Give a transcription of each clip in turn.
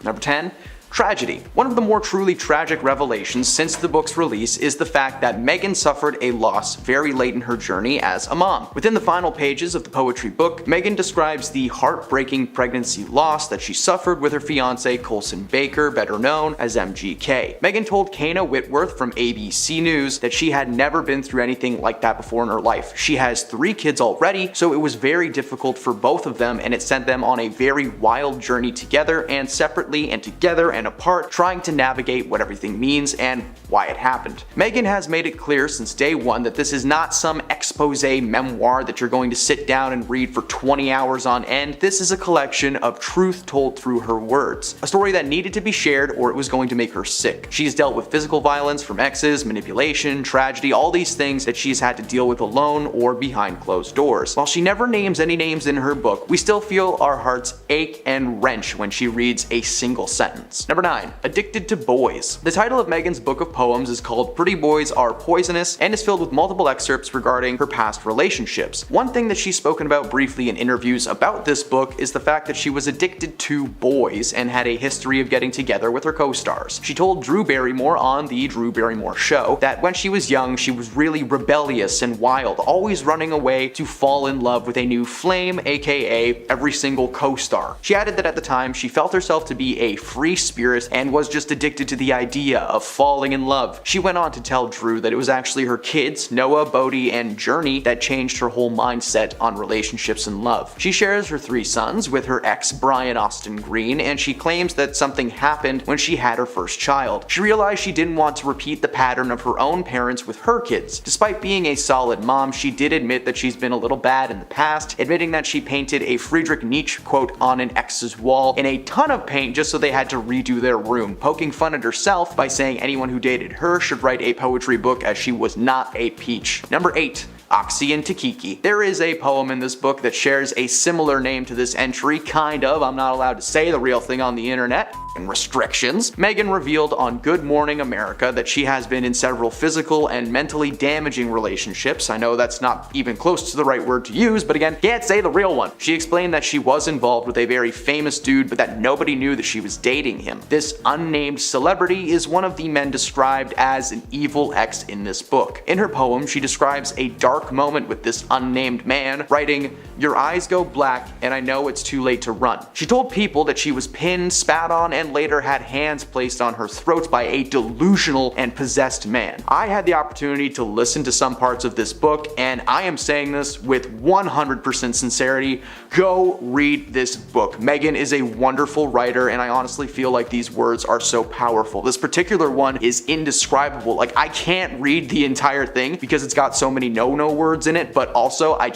Number 10. Tragedy. One of the more truly tragic revelations since the book's release is the fact that Megan suffered a loss very late in her journey as a mom. Within the final pages of the poetry book, Megan describes the heartbreaking pregnancy loss that she suffered with her fiance Colson Baker, better known as MGK. Megan told Kana Whitworth from ABC News that she had never been through anything like that before in her life. She has 3 kids already, so it was very difficult for both of them, and it sent them on a very wild journey together and separately and together and apart, trying to navigate what everything means and why it happened. Megan has made it clear since day one that this is not some expose memoir that you're going to sit down and read for 20 hours on end. This is a collection of truth told through her words. A story that needed to be shared or it was going to make her sick. She's dealt with physical violence from exes, manipulation, tragedy, all these things that she's had to deal with alone or behind closed doors. While she never names any names in her book, we still feel our hearts ache and wrench when she reads a single sentence. Number 9. Addicted to Boys. The title of Megan's book of poems is called Pretty Boys Are Poisonous and is filled with multiple excerpts regarding her past relationships. One thing that she's spoken about briefly in interviews about this book is the fact that she was addicted to boys and had a history of getting together with her co-stars. She told Drew Barrymore on The Drew Barrymore Show that when she was young, she was really rebellious and wild, always running away to fall in love with a new flame, aka every single co-star. She added that at the time, she felt herself to be a free spirit and was just addicted to the idea of falling in love. She went on to tell Drew that it was actually her kids, Noah, Bodhi, and Journey, that changed her whole mindset on relationships and love. She shares her 3 sons with her ex, Brian Austin Green, and she claims that something happened when she had her first child. She realized she didn't want to repeat the pattern of her own parents with her kids. Despite being a solid mom, she did admit that she's been a little bad in the past, admitting that she painted a Friedrich Nietzsche quote on an ex's wall in a ton of paint just so they had to redo their room, poking fun at herself by saying anyone who dated her should write a poetry book as she was not a peach. Number 8. Oxy and Takiki. There is a poem in this book that shares a similar name to this entry, kind of. I'm not allowed to say the real thing on the internet. And restrictions. Megan revealed on Good Morning America that she has been in several physical and mentally damaging relationships. I know that's not even close to the right word to use, but again, can't say the real one. She explained that she was involved with a very famous dude, but that nobody knew that she was dating him. This unnamed celebrity is one of the men described as an evil ex in this book. In her poem, she describes a dark moment with this unnamed man, writing, "Your eyes go black and I know it's too late to run." She told people that she was pinned, spat on, and later had hands placed on her throat by a delusional and possessed man. I had the opportunity to listen to some parts of this book, and I am saying this with 100% sincerity. Go read this book. Megan is a wonderful writer, and I honestly feel like these words are so powerful. This particular one is indescribable. Like, I can't read the entire thing because it's got so many no-no words in it, but also I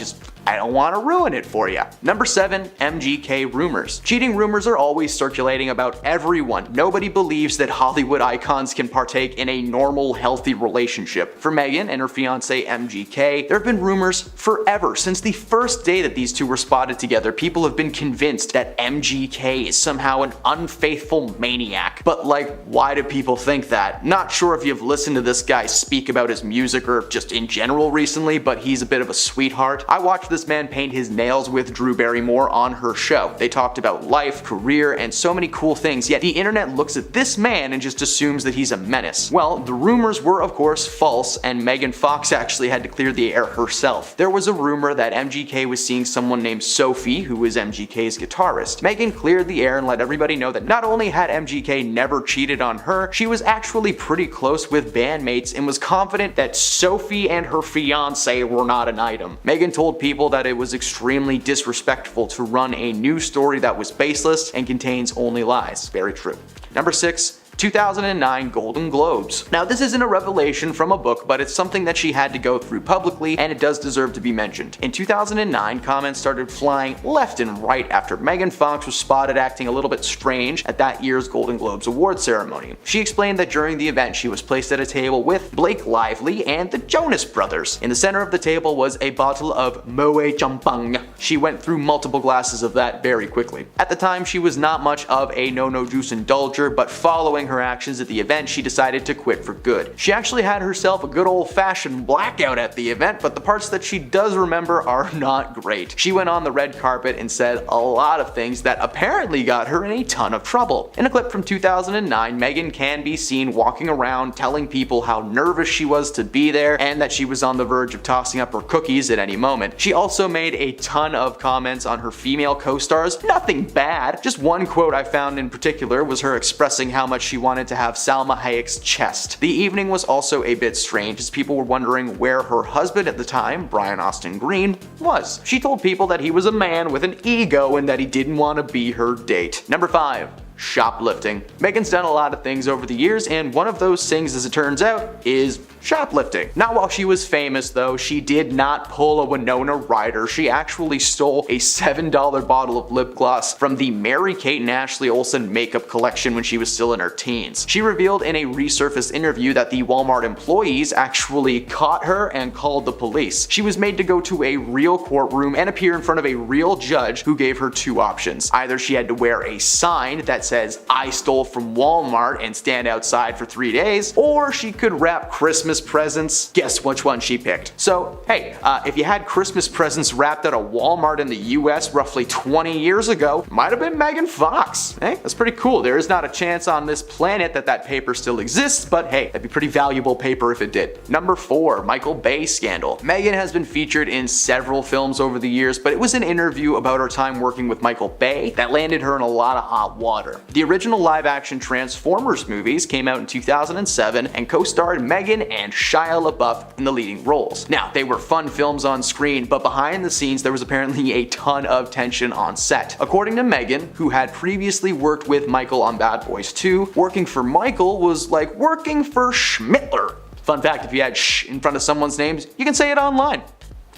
don't want to ruin it for you. Number 7, MGK rumors. Cheating rumors are always circulating about everyone. Nobody believes that Hollywood icons can partake in a normal, healthy relationship. For Megan and her fiance MGK, there have been rumors forever. Since the first day that these two were spotted together, people have been convinced that MGK is somehow an unfaithful maniac. But like, why do people think that? Not sure if you've listened to this guy speak about his music or just in general recently, but he's a bit of a sweetheart. I watched this man paint his nails with Drew Barrymore on her show. They talked about life, career, and so many cool things, yet the internet looks at this man and just assumes that he's a menace. Well, the rumors were of course false, and Megan Fox actually had to clear the air herself. There was a rumor that MGK was seeing someone named Sophie, who is MGK's guitarist. Megan cleared the air and let everybody know that not only had MGK never cheated on her, she was actually pretty close with bandmates and was confident that Sophie and her fiance were not an item. Megan told people that it was extremely disrespectful to run a news story that was baseless and contains only lies. Very true. Number 6. 2009 Golden Globes. Now, this isn't a revelation from a book, but it's something that she had to go through publicly, and it does deserve to be mentioned. In 2009, comments started flying left and right after Megan Fox was spotted acting a little bit strange at that year's Golden Globes award ceremony. She explained that during the event, she was placed at a table with Blake Lively and the Jonas Brothers. In the center of the table was a bottle of Moe Champagne. She went through multiple glasses of that very quickly. At the time, she was not much of a no-no juice indulger, but following her actions at the event, she decided to quit for good. She actually had herself a good old-fashioned blackout at the event, but the parts that she does remember are not great. She went on the red carpet and said a lot of things that apparently got her in a ton of trouble. In a clip from 2009, Meghan can be seen walking around telling people how nervous she was to be there and that she was on the verge of tossing up her cookies at any moment. She also made a ton of comments on her female co-stars, nothing bad. Just one quote I found in particular was her expressing how much she wanted to have Salma Hayek's chest. The evening was also a bit strange as people were wondering where her husband at the time, Brian Austin Green, was. She told people that he was a man with an ego and that he didn't want to be her date. Number 5. Shoplifting. Meghan's done a lot of things over the years, and one of those things, as it turns out, is shoplifting. Not while she was famous though. She did not pull a Winona Ryder. She actually stole a $7 bottle of lip gloss from the Mary-Kate and Ashley Olsen makeup collection when she was still in her teens. She revealed in a resurfaced interview that the Walmart employees actually caught her and called the police. She was made to go to a real courtroom and appear in front of a real judge who gave her two options. Either she had to wear a sign that says "I stole from Walmart" and stand outside for 3 days, or she could wrap Christmas presents. Guess which one she picked. So hey, if you had Christmas presents wrapped at a Walmart in the US roughly 20 years ago, might have been Megan Fox. Hey, that's pretty cool. There is not a chance on this planet that that paper still exists, but hey, that'd be pretty valuable paper if it did. Number 4, Michael Bay scandal. Megan has been featured in several films over the years, but it was an interview about her time working with Michael Bay that landed her in a lot of hot water. The original live-action Transformers movies came out in 2007 and co-starred Megan and Shia LaBeouf in the leading roles. Now, they were fun films on screen, but behind the scenes there was apparently a ton of tension on set. According to Megan, who had previously worked with Michael on Bad Boys 2, working for Michael was like working for Schmittler. Fun fact, if you had sh in front of someone's names, you can say it online.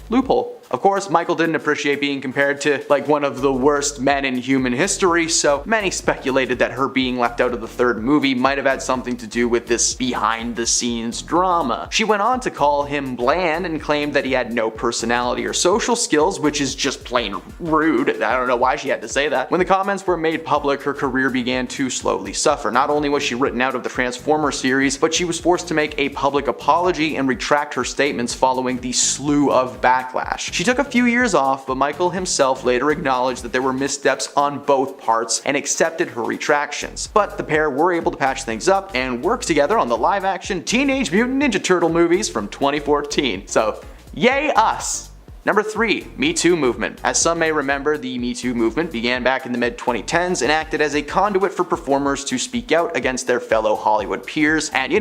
Loophole. Of course, Michael didn't appreciate being compared to like one of the worst men in human history, so many speculated that her being left out of the third movie might have had something to do with this behind-the-scenes drama. She went on to call him bland and claimed that he had no personality or social skills, which is just plain rude. I don't know why she had to say that. When the comments were made public, her career began to slowly suffer. Not only was she written out of the Transformers series, but she was forced to make a public apology and retract her statements following the slew of backlash. She took a few years off, but Michael himself later acknowledged that there were missteps on both parts and accepted her retractions. But the pair were able to patch things up and work together on the live-action Teenage Mutant Ninja Turtle movies from 2014. So, yay us! Number 3, Me Too movement. As some may remember, the Me Too movement began back in the mid-2010s and acted as a conduit for performers to speak out against their fellow Hollywood peers and,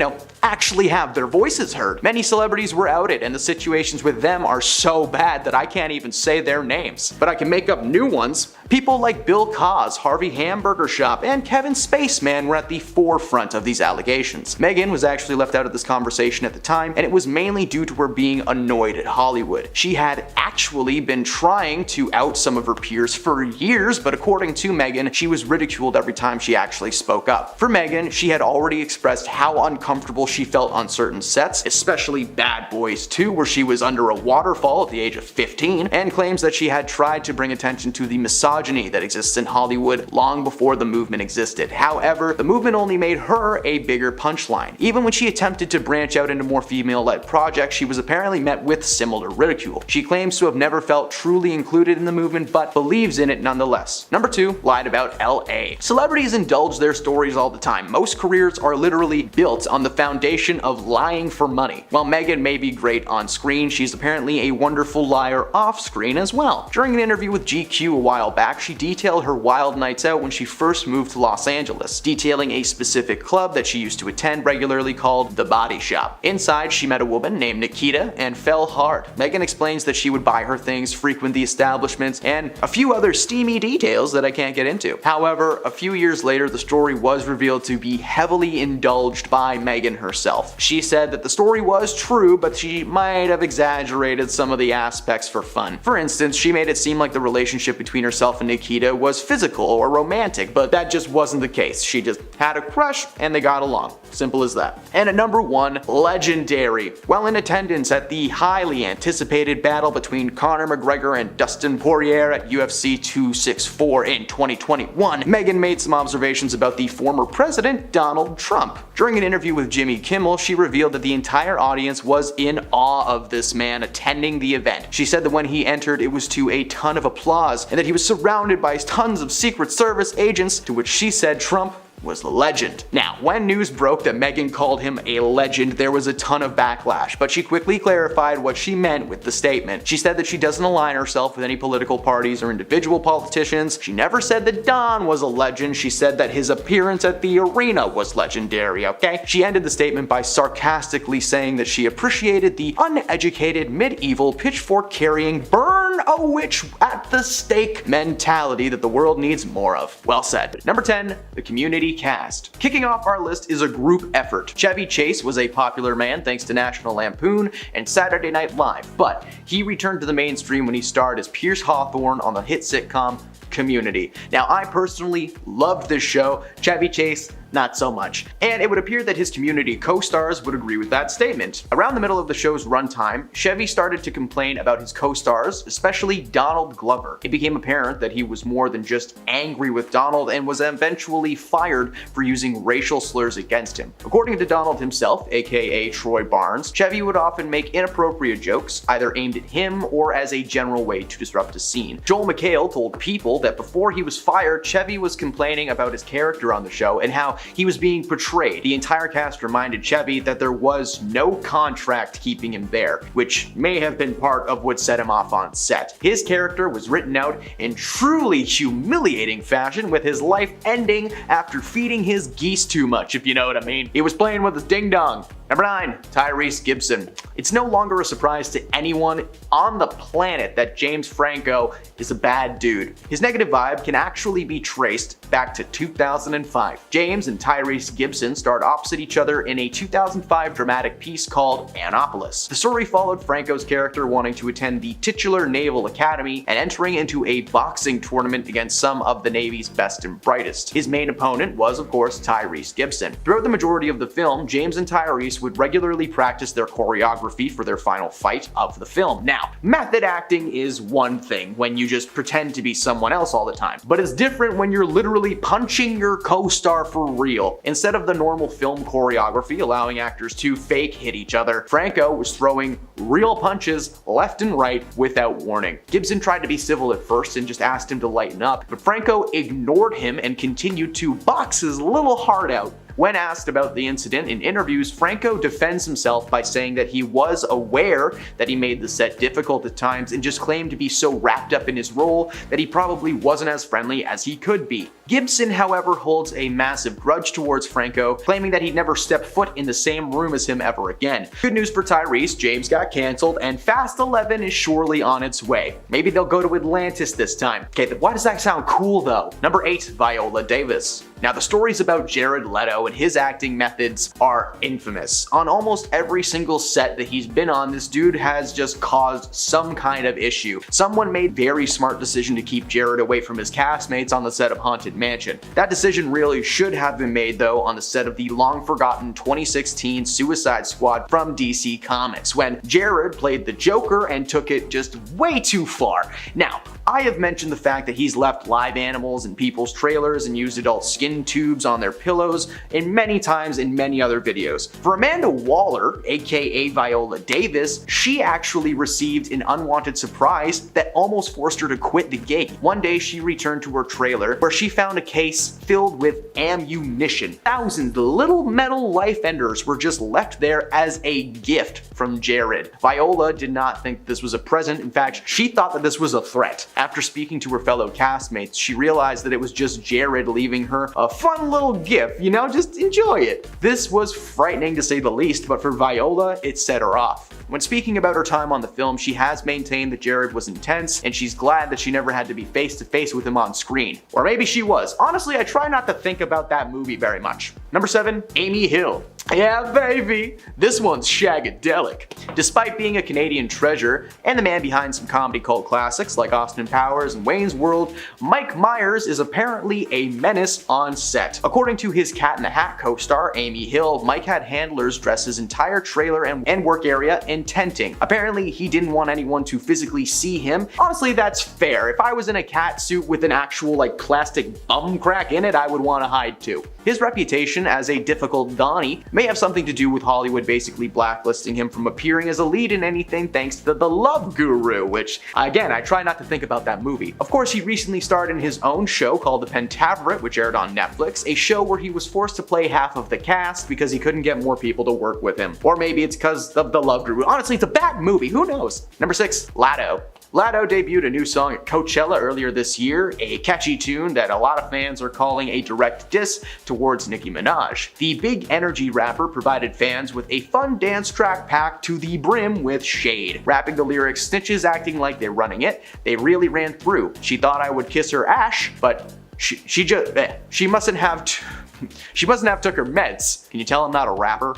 actually have their voices heard. Many celebrities were outed, and the situations with them are so bad that I can't even say their names. But I can make up new ones. People like Bill Cos, Harvey Hamburger Shop, and Kevin Spaceman were at the forefront of these allegations. Megan was actually left out of this conversation at the time, and it was mainly due to her being annoyed at Hollywood. She had actually been trying to out some of her peers for years, but according to Megan, she was ridiculed every time she actually spoke up. For Megan, she had already expressed how uncomfortable she felt on certain sets, especially Bad Boys 2, where she was under a waterfall at the age of 15, and claims that she had tried to bring attention to the misogyny that exists in Hollywood long before the movement existed. However, the movement only made her a bigger punchline. Even when she attempted to branch out into more female-led projects, she was apparently met with similar ridicule. She claims to have never felt truly included in the movement, but believes in it nonetheless. Number 2, lied about LA. Celebrities indulge their stories all the time. Most careers are literally built on the foundation of lying for money. While Megan may be great on screen, she's apparently a wonderful liar off screen as well. During an interview with GQ a while back, she detailed her wild nights out when she first moved to Los Angeles, detailing a specific club that she used to attend regularly called The Body Shop. Inside, she met a woman named Nikita and fell hard. Megan explains that she would buy her things, frequent the establishments, and a few other steamy details that I can't get into. However, a few years later, the story was revealed to be heavily indulged by Megan herself. herself. She said that the story was true, but she might have exaggerated some of the aspects for fun. For instance, she made it seem like the relationship between herself and Nikita was physical or romantic, but that just wasn't the case. She just had a crush and they got along. Simple as that. And at number 1, legendary. While in attendance at the highly anticipated battle between Conor McGregor and Dustin Poirier at UFC 264 in 2021, Meghan made some observations about the former president, Donald Trump. During an interview with Jimmy Kimmel, she revealed that the entire audience was in awe of this man attending the event. She said that when he entered, it was to a ton of applause, and that he was surrounded by tons of Secret Service agents, to which she said Trump was the legend. Now, when news broke that Meghan called him a legend, there was a ton of backlash, but she quickly clarified what she meant with the statement. She said that she doesn't align herself with any political parties or individual politicians. She never said that Don was a legend. She said that his appearance at the arena was legendary, okay? She ended the statement by sarcastically saying that she appreciated the uneducated, medieval, pitchfork-carrying, burn a witch at the stake mentality that the world needs more of. Well said. Number 10, the community cast. Kicking off our list is a group effort. Chevy Chase was a popular man thanks to National Lampoon and Saturday Night Live, but he returned to the mainstream when he starred as Pierce Hawthorne on the hit sitcom Community. Now, I personally loved this show. Chevy Chase, not so much. And it would appear that his Community co-stars would agree with that statement. Around the middle of the show's runtime, Chevy started to complain about his co-stars, especially Donald Glover. It became apparent that he was more than just angry with Donald and was eventually fired for using racial slurs against him. According to Donald himself, aka Troy Barnes, Chevy would often make inappropriate jokes, either aimed at him or as a general way to disrupt a scene. Joel McHale told People that before he was fired, Chevy was complaining about his character on the show and how he was being portrayed. The entire cast reminded Chevy that there was no contract keeping him there, which may have been part of what set him off on set. His character was written out in truly humiliating fashion, with his life ending after feeding his geese too much, if you know what I mean. He was playing with his ding-dong. Number 9, Tyrese Gibson. It's no longer a surprise to anyone on the planet that James Franco is a bad dude. His negative vibe can actually be traced back to 2005. James and Tyrese Gibson starred opposite each other in a 2005 dramatic piece called Annapolis. The story followed Franco's character wanting to attend the titular Naval Academy and entering into a boxing tournament against some of the Navy's best and brightest. His main opponent was, of course, Tyrese Gibson. Throughout the majority of the film, James and Tyrese would regularly practice their choreography for their final fight of the film. Now, method acting is one thing when you just pretend to be someone else all the time, but it's different when you're literally punching your co-star for real. Instead of the normal film choreography allowing actors to fake hit each other, Franco was throwing real punches left and right without warning. Gibson tried to be civil at first and just asked him to lighten up, but Franco ignored him and continued to box his little heart out. When asked about the incident in interviews, Franco defends himself by saying that he was aware that he made the set difficult at times and just claimed to be so wrapped up in his role that he probably wasn't as friendly as he could be. Gibson, however, holds a massive grudge towards Franco, claiming that he'd never step foot in the same room as him ever again. Good news for Tyrese, James got cancelled and Fast 11 is surely on its way. Maybe they'll go to Atlantis this time. Okay, why does that sound cool though? Number 8, Viola Davis. Now, the stories about Jared Leto and his acting methods are infamous. On almost every single set that he's been on, this dude has just caused some kind of issue. Someone made a very smart decision to keep Jared away from his castmates on the set of Haunted Mansion. That decision really should have been made, though, on the set of the long-forgotten 2016 Suicide Squad from DC Comics, when Jared played the Joker and took it just way too far. Now, I have mentioned the fact that he's left live animals in people's trailers and used adult skin tubes on their pillows, and many times in many other videos. For Amanda Waller, aka Viola Davis, she actually received an unwanted surprise that almost forced her to quit the gig. One day she returned to her trailer where she found a case filled with ammunition. Thousands of little metal life enders were just left there as a gift from Jared. Viola did not think this was a present. In fact, she thought that this was a threat. After speaking to her fellow castmates, she realized that it was just Jared leaving her a fun little gift, you know, just enjoy it. This was frightening to say the least, but for Viola, it set her off. When speaking about her time on the film, she has maintained that Jared was intense, and she's glad that she never had to be face to face with him on screen. Or maybe she was. Honestly, I try not to think about that movie very much. Number 7, Amy Hill. Yeah, baby! This one's shagadelic. Despite being a Canadian treasure and the man behind some comedy cult classics like Austin Powers and Wayne's World, Mike Myers is apparently a menace on set. According to his Cat in the Hat co-star Amy Hill, Mike had handlers dress his entire trailer and work area in tenting. Apparently, he didn't want anyone to physically see him. Honestly, that's fair. If I was in a cat suit with an actual plastic bum crack in it, I would want to hide too. His reputation as a difficult Donnie may have something to do with Hollywood basically blacklisting him from appearing as a lead in anything thanks to The Love Guru, which, again, I try not to think about that movie. Of course, he recently starred in his own show called The Pentaveret, which aired on Netflix, a show where he was forced to play half of the cast because he couldn't get more people to work with him. Or maybe it's because of The Love Guru. Honestly, it's a bad movie, who knows? Number 6, Latto. Latto debuted a new song at Coachella earlier this year, a catchy tune that a lot of fans are calling a direct diss towards Nicki Minaj. The big energy rapper provided fans with a fun dance track packed to the brim with shade. Rapping the lyrics, snitches acting like they're running it, they really ran through. She thought I would kiss her ash, but she mustn't have took her meds. Can you tell I'm not a rapper?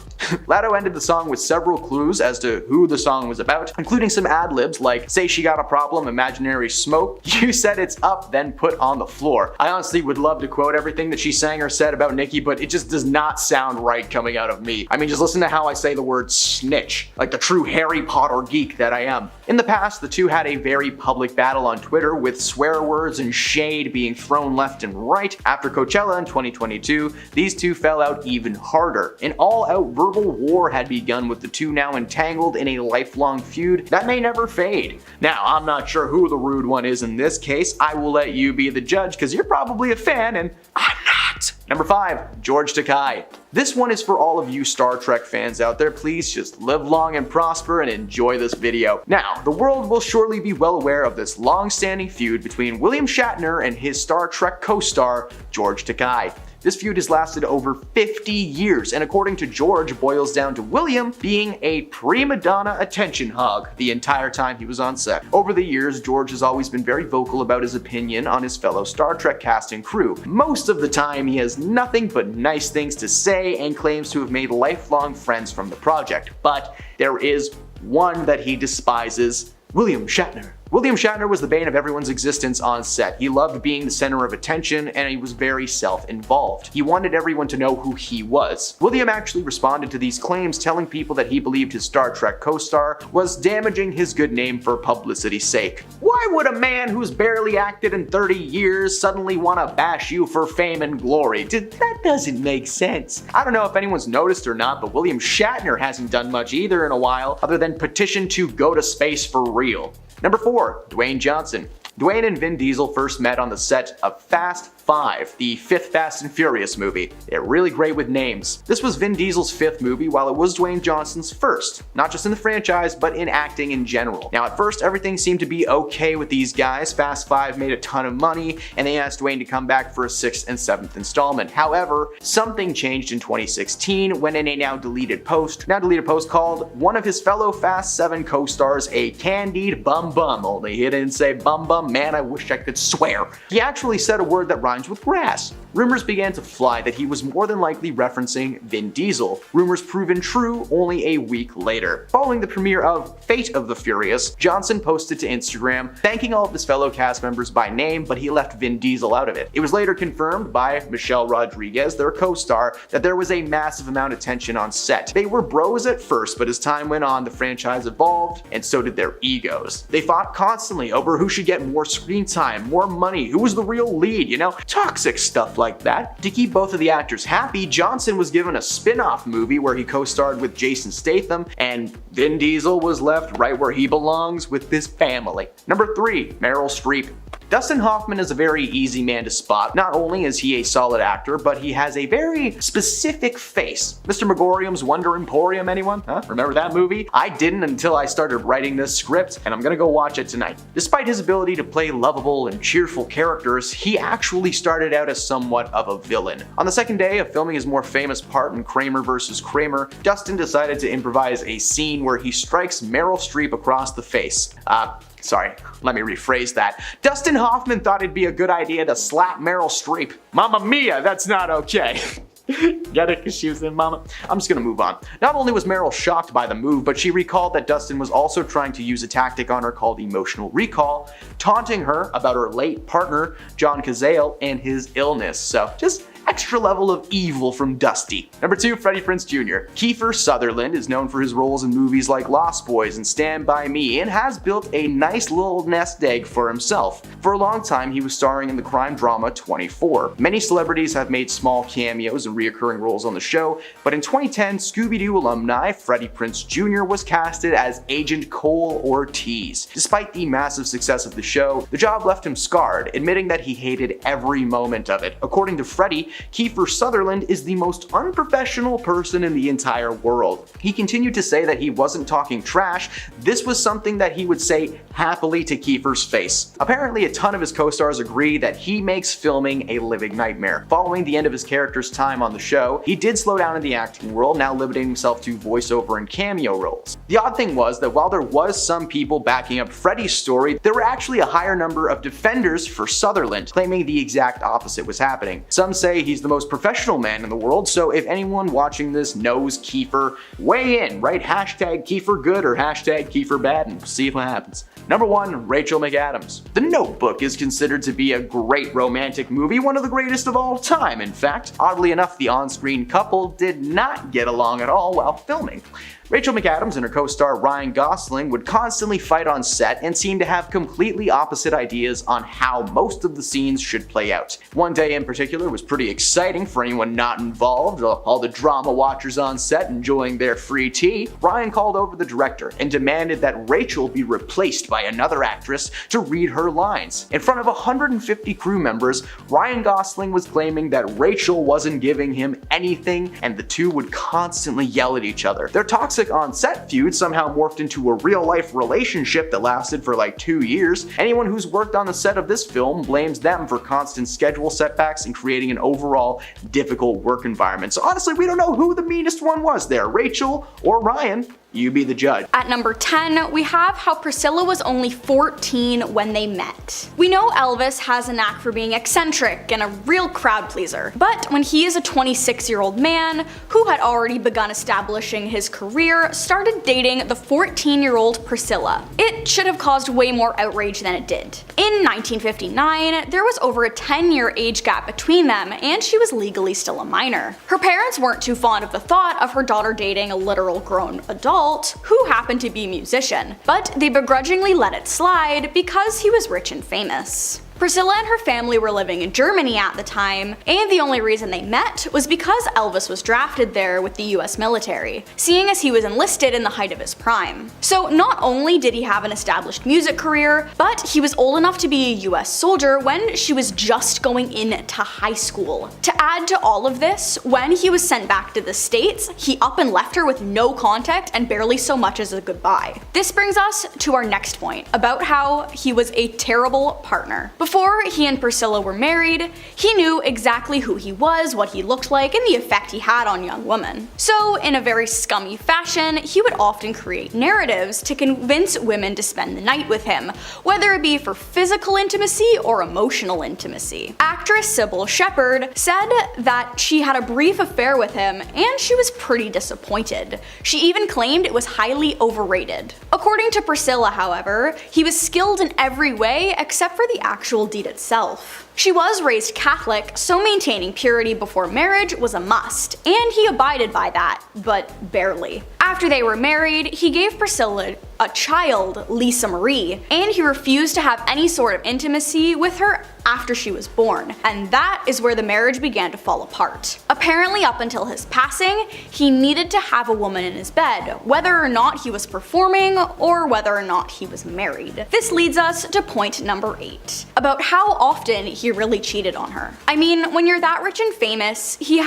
Latto ended the song with several clues as to who the song was about, including some ad-libs like, say she got a problem, imaginary smoke, you said it's up, then put on the floor. I honestly would love to quote everything that she sang or said about Nicki, but it just does not sound right coming out of me. I mean, just listen to how I say the word snitch, like the true Harry Potter geek that I am. In the past, the two had a very public battle on Twitter with swear words and shade being thrown left and right. After Coachella in 2022, these two fell out even harder. An all-out verbal war had begun with the two now entangled in a lifelong feud that may never fade. Now, I'm not sure who the rude one is in this case. I will let you be the judge because you're probably a fan and I'm not. Number 5, George Takei. This one is for all of you Star Trek fans out there. Please just live long and prosper and enjoy this video. Now, the world will surely be well aware of this long-standing feud between William Shatner and his Star Trek co-star, George Takei. This feud has lasted over 50 years, and according to George, boils down to William being a prima donna attention hog the entire time he was on set. Over the years, George has always been very vocal about his opinion on his fellow Star Trek cast and crew. Most of the time, he has nothing but nice things to say and claims to have made lifelong friends from the project. But there is one that he despises: William Shatner. William Shatner was the bane of everyone's existence on set. He loved being the center of attention, and he was very self-involved. He wanted everyone to know who he was. William actually responded to these claims, telling people that he believed his Star Trek co-star was damaging his good name for publicity's sake. Why would a man who's barely acted in 30 years suddenly want to bash you for fame and glory? That doesn't make sense. I don't know if anyone's noticed or not, but William Shatner hasn't done much either in a while, other than petition to go to space for real. Number 4, Dwayne Johnson. Dwayne and Vin Diesel first met on the set of Fast 5, the 5th Fast and Furious movie. They're really great with names. This was Vin Diesel's 5th movie, while it was Dwayne Johnson's first, not just in the franchise, but in acting in general. Now, at first, everything seemed to be okay with these guys. Fast 5 made a ton of money, and they asked Dwayne to come back for a 6th and 7th installment. However, something changed in 2016 when in a now deleted post called one of his fellow Fast 7 co-stars a candied bum, only he didn't say bum, man, I wish I could swear. He actually said a word that rhymes with grass. Rumors began to fly that he was more than likely referencing Vin Diesel. Rumors proven true only a week later. Following the premiere of Fate of the Furious, Johnson posted to Instagram thanking all of his fellow cast members by name, but he left Vin Diesel out of it. It was later confirmed by Michelle Rodriguez, their co-star, that there was a massive amount of tension on set. They were bros at first, but as time went on, the franchise evolved, and so did their egos. They fought constantly over who should get more screen time, more money, who was the real lead, toxic stuff like that. To keep both of the actors happy, Johnson was given a spin-off movie where he co-starred with Jason Statham, and Vin Diesel was left right where he belongs with his family. Number 3, Meryl Streep. Dustin Hoffman is a very easy man to spot. Not only is he a solid actor, but he has a very specific face. Mr. Megorium's Wonder Emporium, anyone? Huh? Remember that movie? I didn't until I started writing this script, and I'm gonna go watch it tonight. Despite his ability to play lovable and cheerful characters, he actually started out as somewhat of a villain. On the second day of filming his more famous part in Kramer vs. Kramer, Dustin decided to improvise a scene where he strikes Meryl Streep across the face. Sorry, let me rephrase that. Dustin Hoffman thought it'd be a good idea to slap Meryl Streep. Mamma mia, that's not okay. Get it? Because she was in Mama? I'm just gonna move on. Not only was Meryl shocked by the move, but she recalled that Dustin was also trying to use a tactic on her called emotional recall, taunting her about her late partner, John Cazale, and his illness. So just extra level of evil from Dusty. Number 2, Freddie Prinze Jr. Kiefer Sutherland is known for his roles in movies like Lost Boys and Stand By Me, and has built a nice little nest egg for himself. For a long time, he was starring in the crime drama 24. Many celebrities have made small cameos and reoccurring roles on the show, but in 2010, Scooby-Doo alumni Freddie Prinze Jr. was casted as Agent Cole Ortiz. Despite the massive success of the show, the job left him scarred, admitting that he hated every moment of it. According to Freddie, Kiefer Sutherland is the most unprofessional person in the entire world. He continued to say that he wasn't talking trash. This was something that he would say happily to Kiefer's face. Apparently, a ton of his co-stars agree that he makes filming a living nightmare. Following the end of his character's time on the show, he did slow down in the acting world, now limiting himself to voiceover and cameo roles. The odd thing was that while there was some people backing up Freddie's story, there were actually a higher number of defenders for Sutherland, claiming the exact opposite was happening. Some say he's the most professional man in the world, so if anyone watching this knows Kiefer, weigh in, write hashtag Kiefer good or hashtag Kiefer bad, and see what happens. Number 1, Rachel McAdams. The Notebook is considered to be a great romantic movie, one of the greatest of all time. In fact, oddly enough, the on-screen couple did not get along at all while filming. Rachel McAdams and her co-star Ryan Gosling would constantly fight on set and seem to have completely opposite ideas on how most of the scenes should play out. One day in particular was pretty exciting for anyone not involved, all the drama watchers on set enjoying their free tea. Ryan called over the director and demanded that Rachel be replaced by another actress to read her lines. In front of 150 crew members, Ryan Gosling was claiming that Rachel wasn't giving him anything, and the two would constantly yell at each other. Their toxic on-set feud somehow morphed into a real-life relationship that lasted for like 2 years. Anyone who's worked on the set of this film blames them for constant schedule setbacks and creating an overall difficult work environment. So honestly, we don't know who the meanest one was there, Rachel or Ryan. You be the judge. At number 10, we have how Priscilla was only 14 when they met. We know Elvis has a knack for being eccentric and a real crowd pleaser, but when he is a 26-year-old man who had already begun establishing his career, started dating the 14-year-old Priscilla, it should have caused way more outrage than it did. In 1959, there was over a 10-year age gap between them, and she was legally still a minor. Her parents weren't too fond of the thought of her daughter dating a literal grown adult who happened to be a musician, but they begrudgingly let it slide because he was rich and famous. Priscilla and her family were living in Germany at the time, and the only reason they met was because Elvis was drafted there with the US military, seeing as he was enlisted in the height of his prime. So not only did he have an established music career, but he was old enough to be a US soldier when she was just going into high school. To add to all of this, when he was sent back to the States, he up and left her with no contact and barely so much as a goodbye. This brings us to our next point, about how he was a terrible partner. Before he and Priscilla were married, he knew exactly who he was, what he looked like, and the effect he had on young women. So, in a very scummy fashion, he would often create narratives to convince women to spend the night with him, whether it be for physical intimacy or emotional intimacy. Actress Sybil Shepherd said that she had a brief affair with him, and she was pretty disappointed. She even claimed it was highly overrated. According to Priscilla, however, he was skilled in every way except for the actual deed itself. She was raised Catholic, so maintaining purity before marriage was a must, and he abided by that, but barely. After they were married, he gave Priscilla a child, Lisa Marie, and he refused to have any sort of intimacy with her after she was born, and that is where the marriage began to fall apart. Apparently, up until his passing, he needed to have a woman in his bed, whether or not he was performing or whether or not he was married. This leads us to point number 8, about how often he really cheated on her. I mean, when you're that rich and famous, he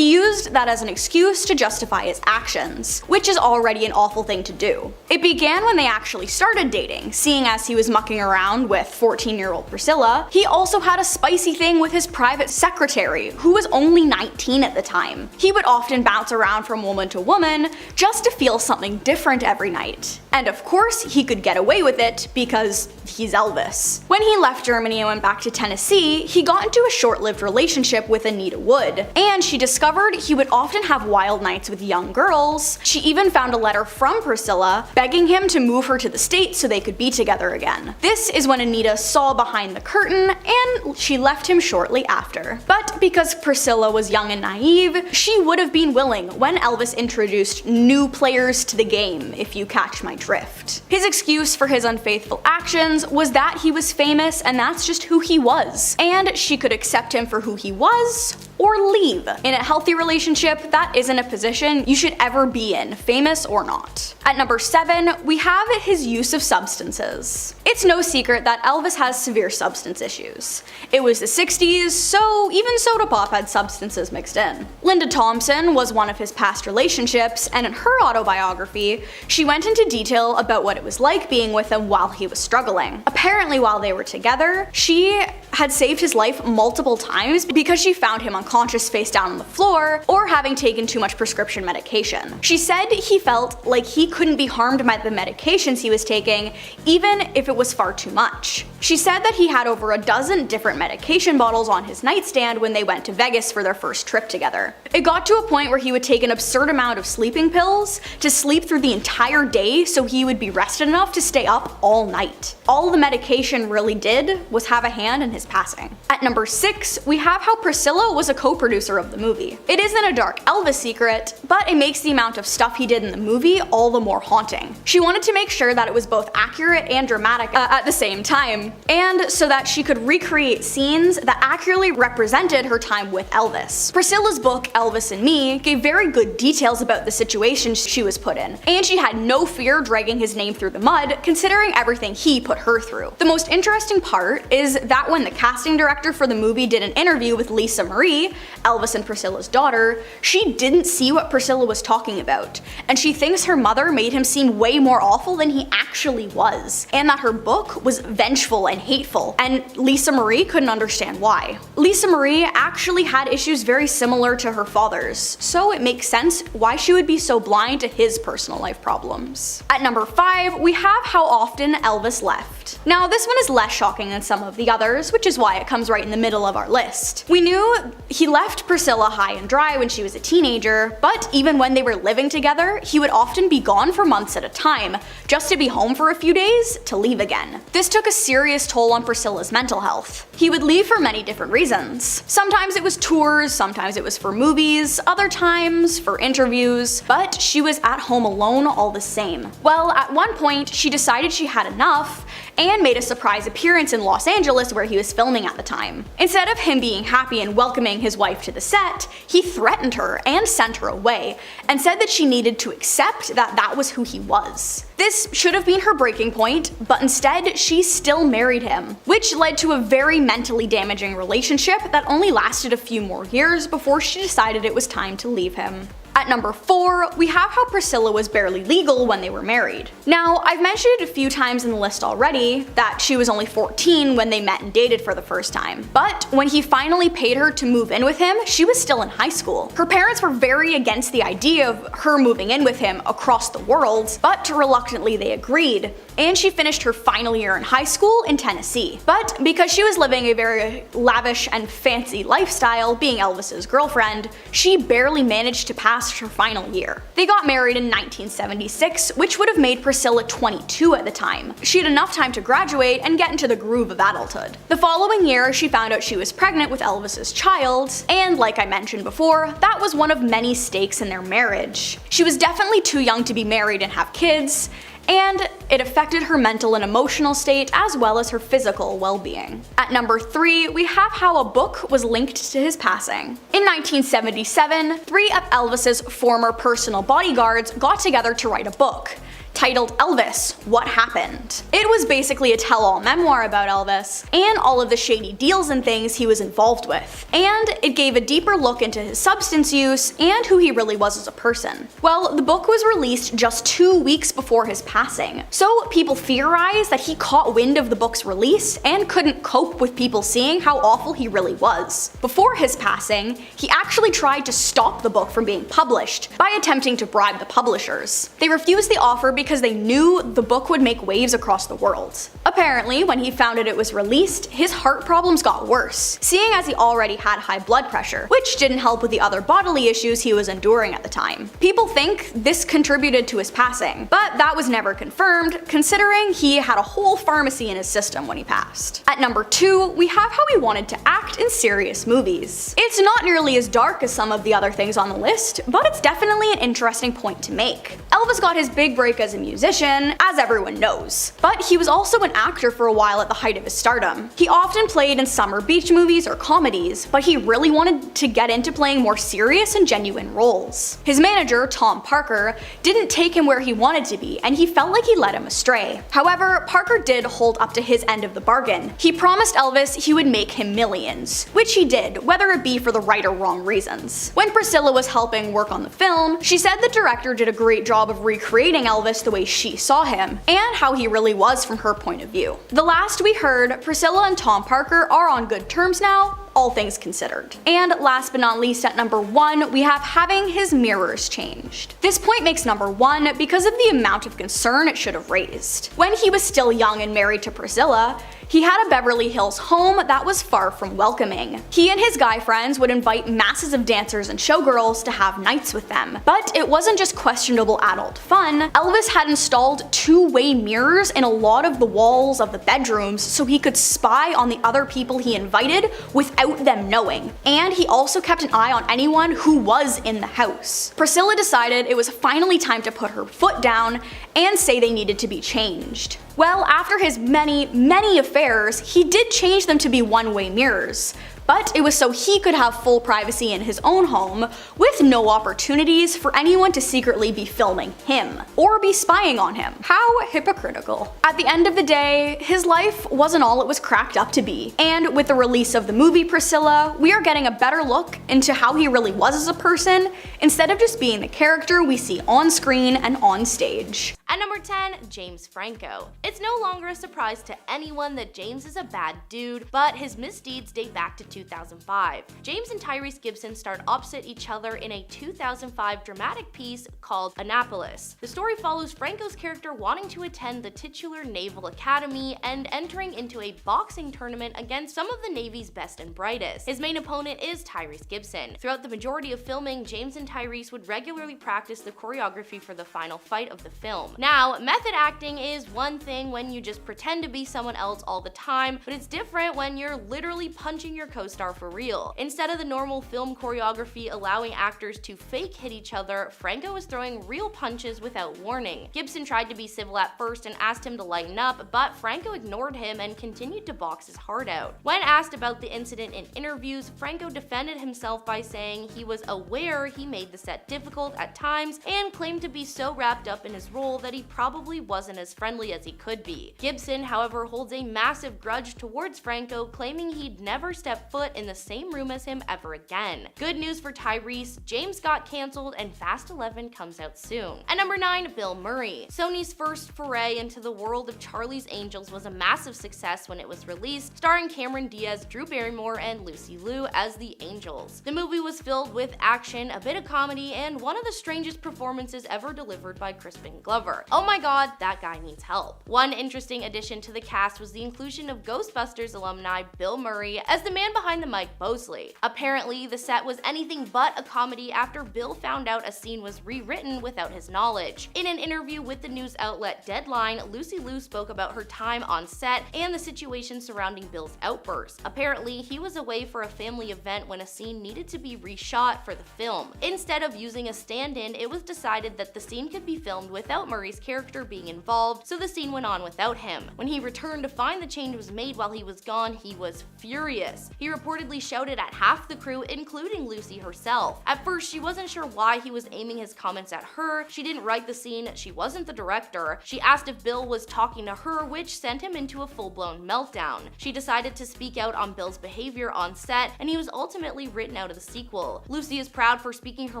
used that as an excuse to justify his actions, which is already an awful thing to do. It began when they actually started dating, seeing as he was mucking around with 14-year-old Priscilla. He also had a spicy thing with his private secretary, who was only 19 at the time. He would often bounce around from woman to woman just to feel something different every night. And of course, he could get away with it because he's Elvis. When he left Germany and went back to Tennessee, Tennessee, he got into a short-lived relationship with Anita Wood, and she discovered he would often have wild nights with young girls. She even found a letter from Priscilla begging him to move her to the States so they could be together again. This is when Anita saw behind the curtain, and she left him shortly after. But because Priscilla was young and naive, she would have been willing when Elvis introduced new players to the game, if you catch my drift. His excuse for his unfaithful actions was that he was famous and that's just who he was, and she could accept him for who he was or leave. In a healthy relationship, that isn't a position you should ever be in, famous or not. At number 7, we have his use of substances. It's no secret that Elvis has severe substance issues. It was the 60s, so even soda pop had substances mixed in. Linda Thompson was one of his past relationships, and in her autobiography, she went into detail about what it was like being with him while he was struggling. Apparently, while they were together, she had saved his life multiple times because she found him unconscious face down on the floor or having taken too much prescription medication. She said he felt like he couldn't be harmed by the medications he was taking, even if it was far too much. She said that he had over a dozen different medication bottles on his nightstand when they went to Vegas for their first trip together. It got to a point where he would take an absurd amount of sleeping pills to sleep through the entire day so he would be rested enough to stay up all night. All the medication really did was have a hand in his passing. At number 6, we have how Priscilla was a co-producer of the movie. It isn't a dark Elvis secret, but it makes the amount of stuff he did in the movie all the more haunting. She wanted to make sure that it was both accurate and dramatic at the same time, and so that she could recreate scenes that accurately represented her time with Elvis. Priscilla's book, Elvis and Me, gave very good details about the situations she was put in, and she had no fear dragging his name through the mud, considering everything he put her through. The most interesting part is that when the casting director for the movie did an interview with Lisa Marie, Elvis and Priscilla's daughter, she didn't see what Priscilla was talking about, and she thinks her mother made him seem way more awful than he actually was, and that her book was vengeful and hateful, and Lisa Marie couldn't understand why. Lisa Marie actually had issues very similar to her father's, so it makes sense why she would be so blind to his personal life problems. At number 5, we have how often Elvis left. Now this one is less shocking than some of the others, which is why it comes right in the middle of our list. We knew he left Priscilla high and dry when she was a teenager, but even when they were living together, he would often be gone for months at a time, just to be home for a few days, to leave again. This took a serious toll on Priscilla's mental health. He would leave for many different reasons. Sometimes it was tours, sometimes it was for movies, other times for interviews, but she was at home alone all the same. Well, at one point, she decided she had enough and made a surprise appearance in Los Angeles where he was filming at the time. Instead of him being happy and welcoming his wife to the set, he threatened her and sent her away, and said that she needed to accept that that was who he was. This should have been her breaking point, but instead she still married him, which led to a very mentally damaging relationship that only lasted a few more years before she decided it was time to leave him. At number 4, we have how Priscilla was barely legal when they were married. Now, I've mentioned it a few times in the list already that she was only 14 when they met and dated for the first time. But when he finally paid her to move in with him, she was still in high school. Her parents were very against the idea of her moving in with him across the world, but reluctantly they agreed, and she finished her final year in high school in Tennessee. But because she was living a very lavish and fancy lifestyle, being Elvis's girlfriend, she barely managed to pass her final year. They got married in 1976, which would have made Priscilla 22 at the time. She had enough time to graduate and get into the groove of adulthood. The following year, she found out she was pregnant with Elvis's child, and like I mentioned before, that was one of many stakes in their marriage. She was definitely too young to be married and have kids, and it affected her mental and emotional state as well as her physical well-being. At number 3, we have how a book was linked to his passing. In 1977, 3 of Elvis's former personal bodyguards got together to write a book titled Elvis, What Happened. It was basically a tell-all memoir about Elvis and all of the shady deals and things he was involved with, and it gave a deeper look into his substance use and who he really was as a person. Well, the book was released just 2 weeks before his passing, so people theorized that he caught wind of the book's release and couldn't cope with people seeing how awful he really was. Before his passing, he actually tried to stop the book from being published by attempting to bribe the publishers. They refused the offer because because they knew the book would make waves across the world. Apparently, when he found out it was released, his heart problems got worse, seeing as he already had high blood pressure, which didn't help with the other bodily issues he was enduring at the time. People think this contributed to his passing, but that was never confirmed, considering he had a whole pharmacy in his system when he passed. At number 2, we have how he wanted to act in serious movies. It's not nearly as dark as some of the other things on the list, but it's definitely an interesting point to make. Elvis got his big break as a musician, as everyone knows, but he was also an actor for a while at the height of his stardom. He often played in summer beach movies or comedies, but he really wanted to get into playing more serious and genuine roles. His manager, Tom Parker, didn't take him where he wanted to be, and he felt like he led him astray. However, Parker did hold up to his end of the bargain. He promised Elvis he would make him millions, which he did, whether it be for the right or wrong reasons. When Priscilla was helping work on the film, she said the director did a great job of recreating Elvis the way she saw him, and how he really was from her point of view. The last we heard, Priscilla and Tom Parker are on good terms now, all things considered. And last but not least, at number 1, we have having his mirrors changed. This point makes number 1 because of the amount of concern it should have raised. When he was still young and married to Priscilla, he had a Beverly Hills home that was far from welcoming. He and his guy friends would invite masses of dancers and showgirls to have nights with them. But it wasn't just questionable adult fun. Elvis had installed two-way mirrors in a lot of the walls of the bedrooms so he could spy on the other people he invited without them knowing. And he also kept an eye on anyone who was in the house. Priscilla decided it was finally time to put her foot down and say they needed to be changed. Well, after his many affairs, he did change them to be one-way mirrors. But it was so he could have full privacy in his own home, with no opportunities for anyone to secretly be filming him, or be spying on him. How hypocritical. At the end of the day, his life wasn't all it was cracked up to be, and with the release of the movie Priscilla, we are getting a better look into how he really was as a person, instead of just being the character we see on screen and on stage. At number 10, James Franco. It's no longer a surprise to anyone that James is a bad dude, but his misdeeds date back to 2005. James and Tyrese Gibson starred opposite each other in a 2005 dramatic piece called Annapolis. The story follows Franco's character wanting to attend the titular Naval Academy and entering into a boxing tournament against some of the Navy's best and brightest. His main opponent is Tyrese Gibson. Throughout the majority of filming, James and Tyrese would regularly practice the choreography for the final fight of the film. Now, method acting is one thing when you just pretend to be someone else all the time, but it's different when you're literally punching your co-star for real. Instead of the normal film choreography allowing actors to fake hit each other, Franco was throwing real punches without warning. Gibson tried to be civil at first and asked him to lighten up, but Franco ignored him and continued to box his heart out. When asked about the incident in interviews, Franco defended himself by saying he was aware he made the set difficult at times and claimed to be so wrapped up in his role that he probably wasn't as friendly as he could be. Gibson, however, holds a massive grudge towards Franco, claiming he'd never step foot in the same room as him ever again. Good news for Tyrese, James got cancelled and Fast 11 comes out soon. At number 9, Bill Murray. Sony's first foray into the world of Charlie's Angels was a massive success when it was released, starring Cameron Diaz, Drew Barrymore, and Lucy Liu as the Angels. The movie was filled with action, a bit of comedy, and one of the strangest performances ever delivered by Crispin Glover. Oh my god, that guy needs help. One interesting addition to the cast was the inclusion of Ghostbusters alumni Bill Murray as the man behind the mic Bosley. Apparently, the set was anything but a comedy after Bill found out a scene was rewritten without his knowledge. In an interview with the news outlet Deadline, Lucy Liu spoke about her time on set and the situation surrounding Bill's outburst. Apparently, he was away for a family event when a scene needed to be reshot for the film. Instead of using a stand-in, it was decided that the scene could be filmed without Murray's character being involved, so the scene went on without him. When he returned to find the change was made while he was gone, he was furious. He reportedly shouted at half the crew, including Lucy herself. At first, she wasn't sure why he was aiming his comments at her. She didn't write the scene, she wasn't the director. She asked if Bill was talking to her, which sent him into a full-blown meltdown. She decided to speak out on Bill's behavior on set, and he was ultimately written out of the sequel. Lucy is proud for speaking her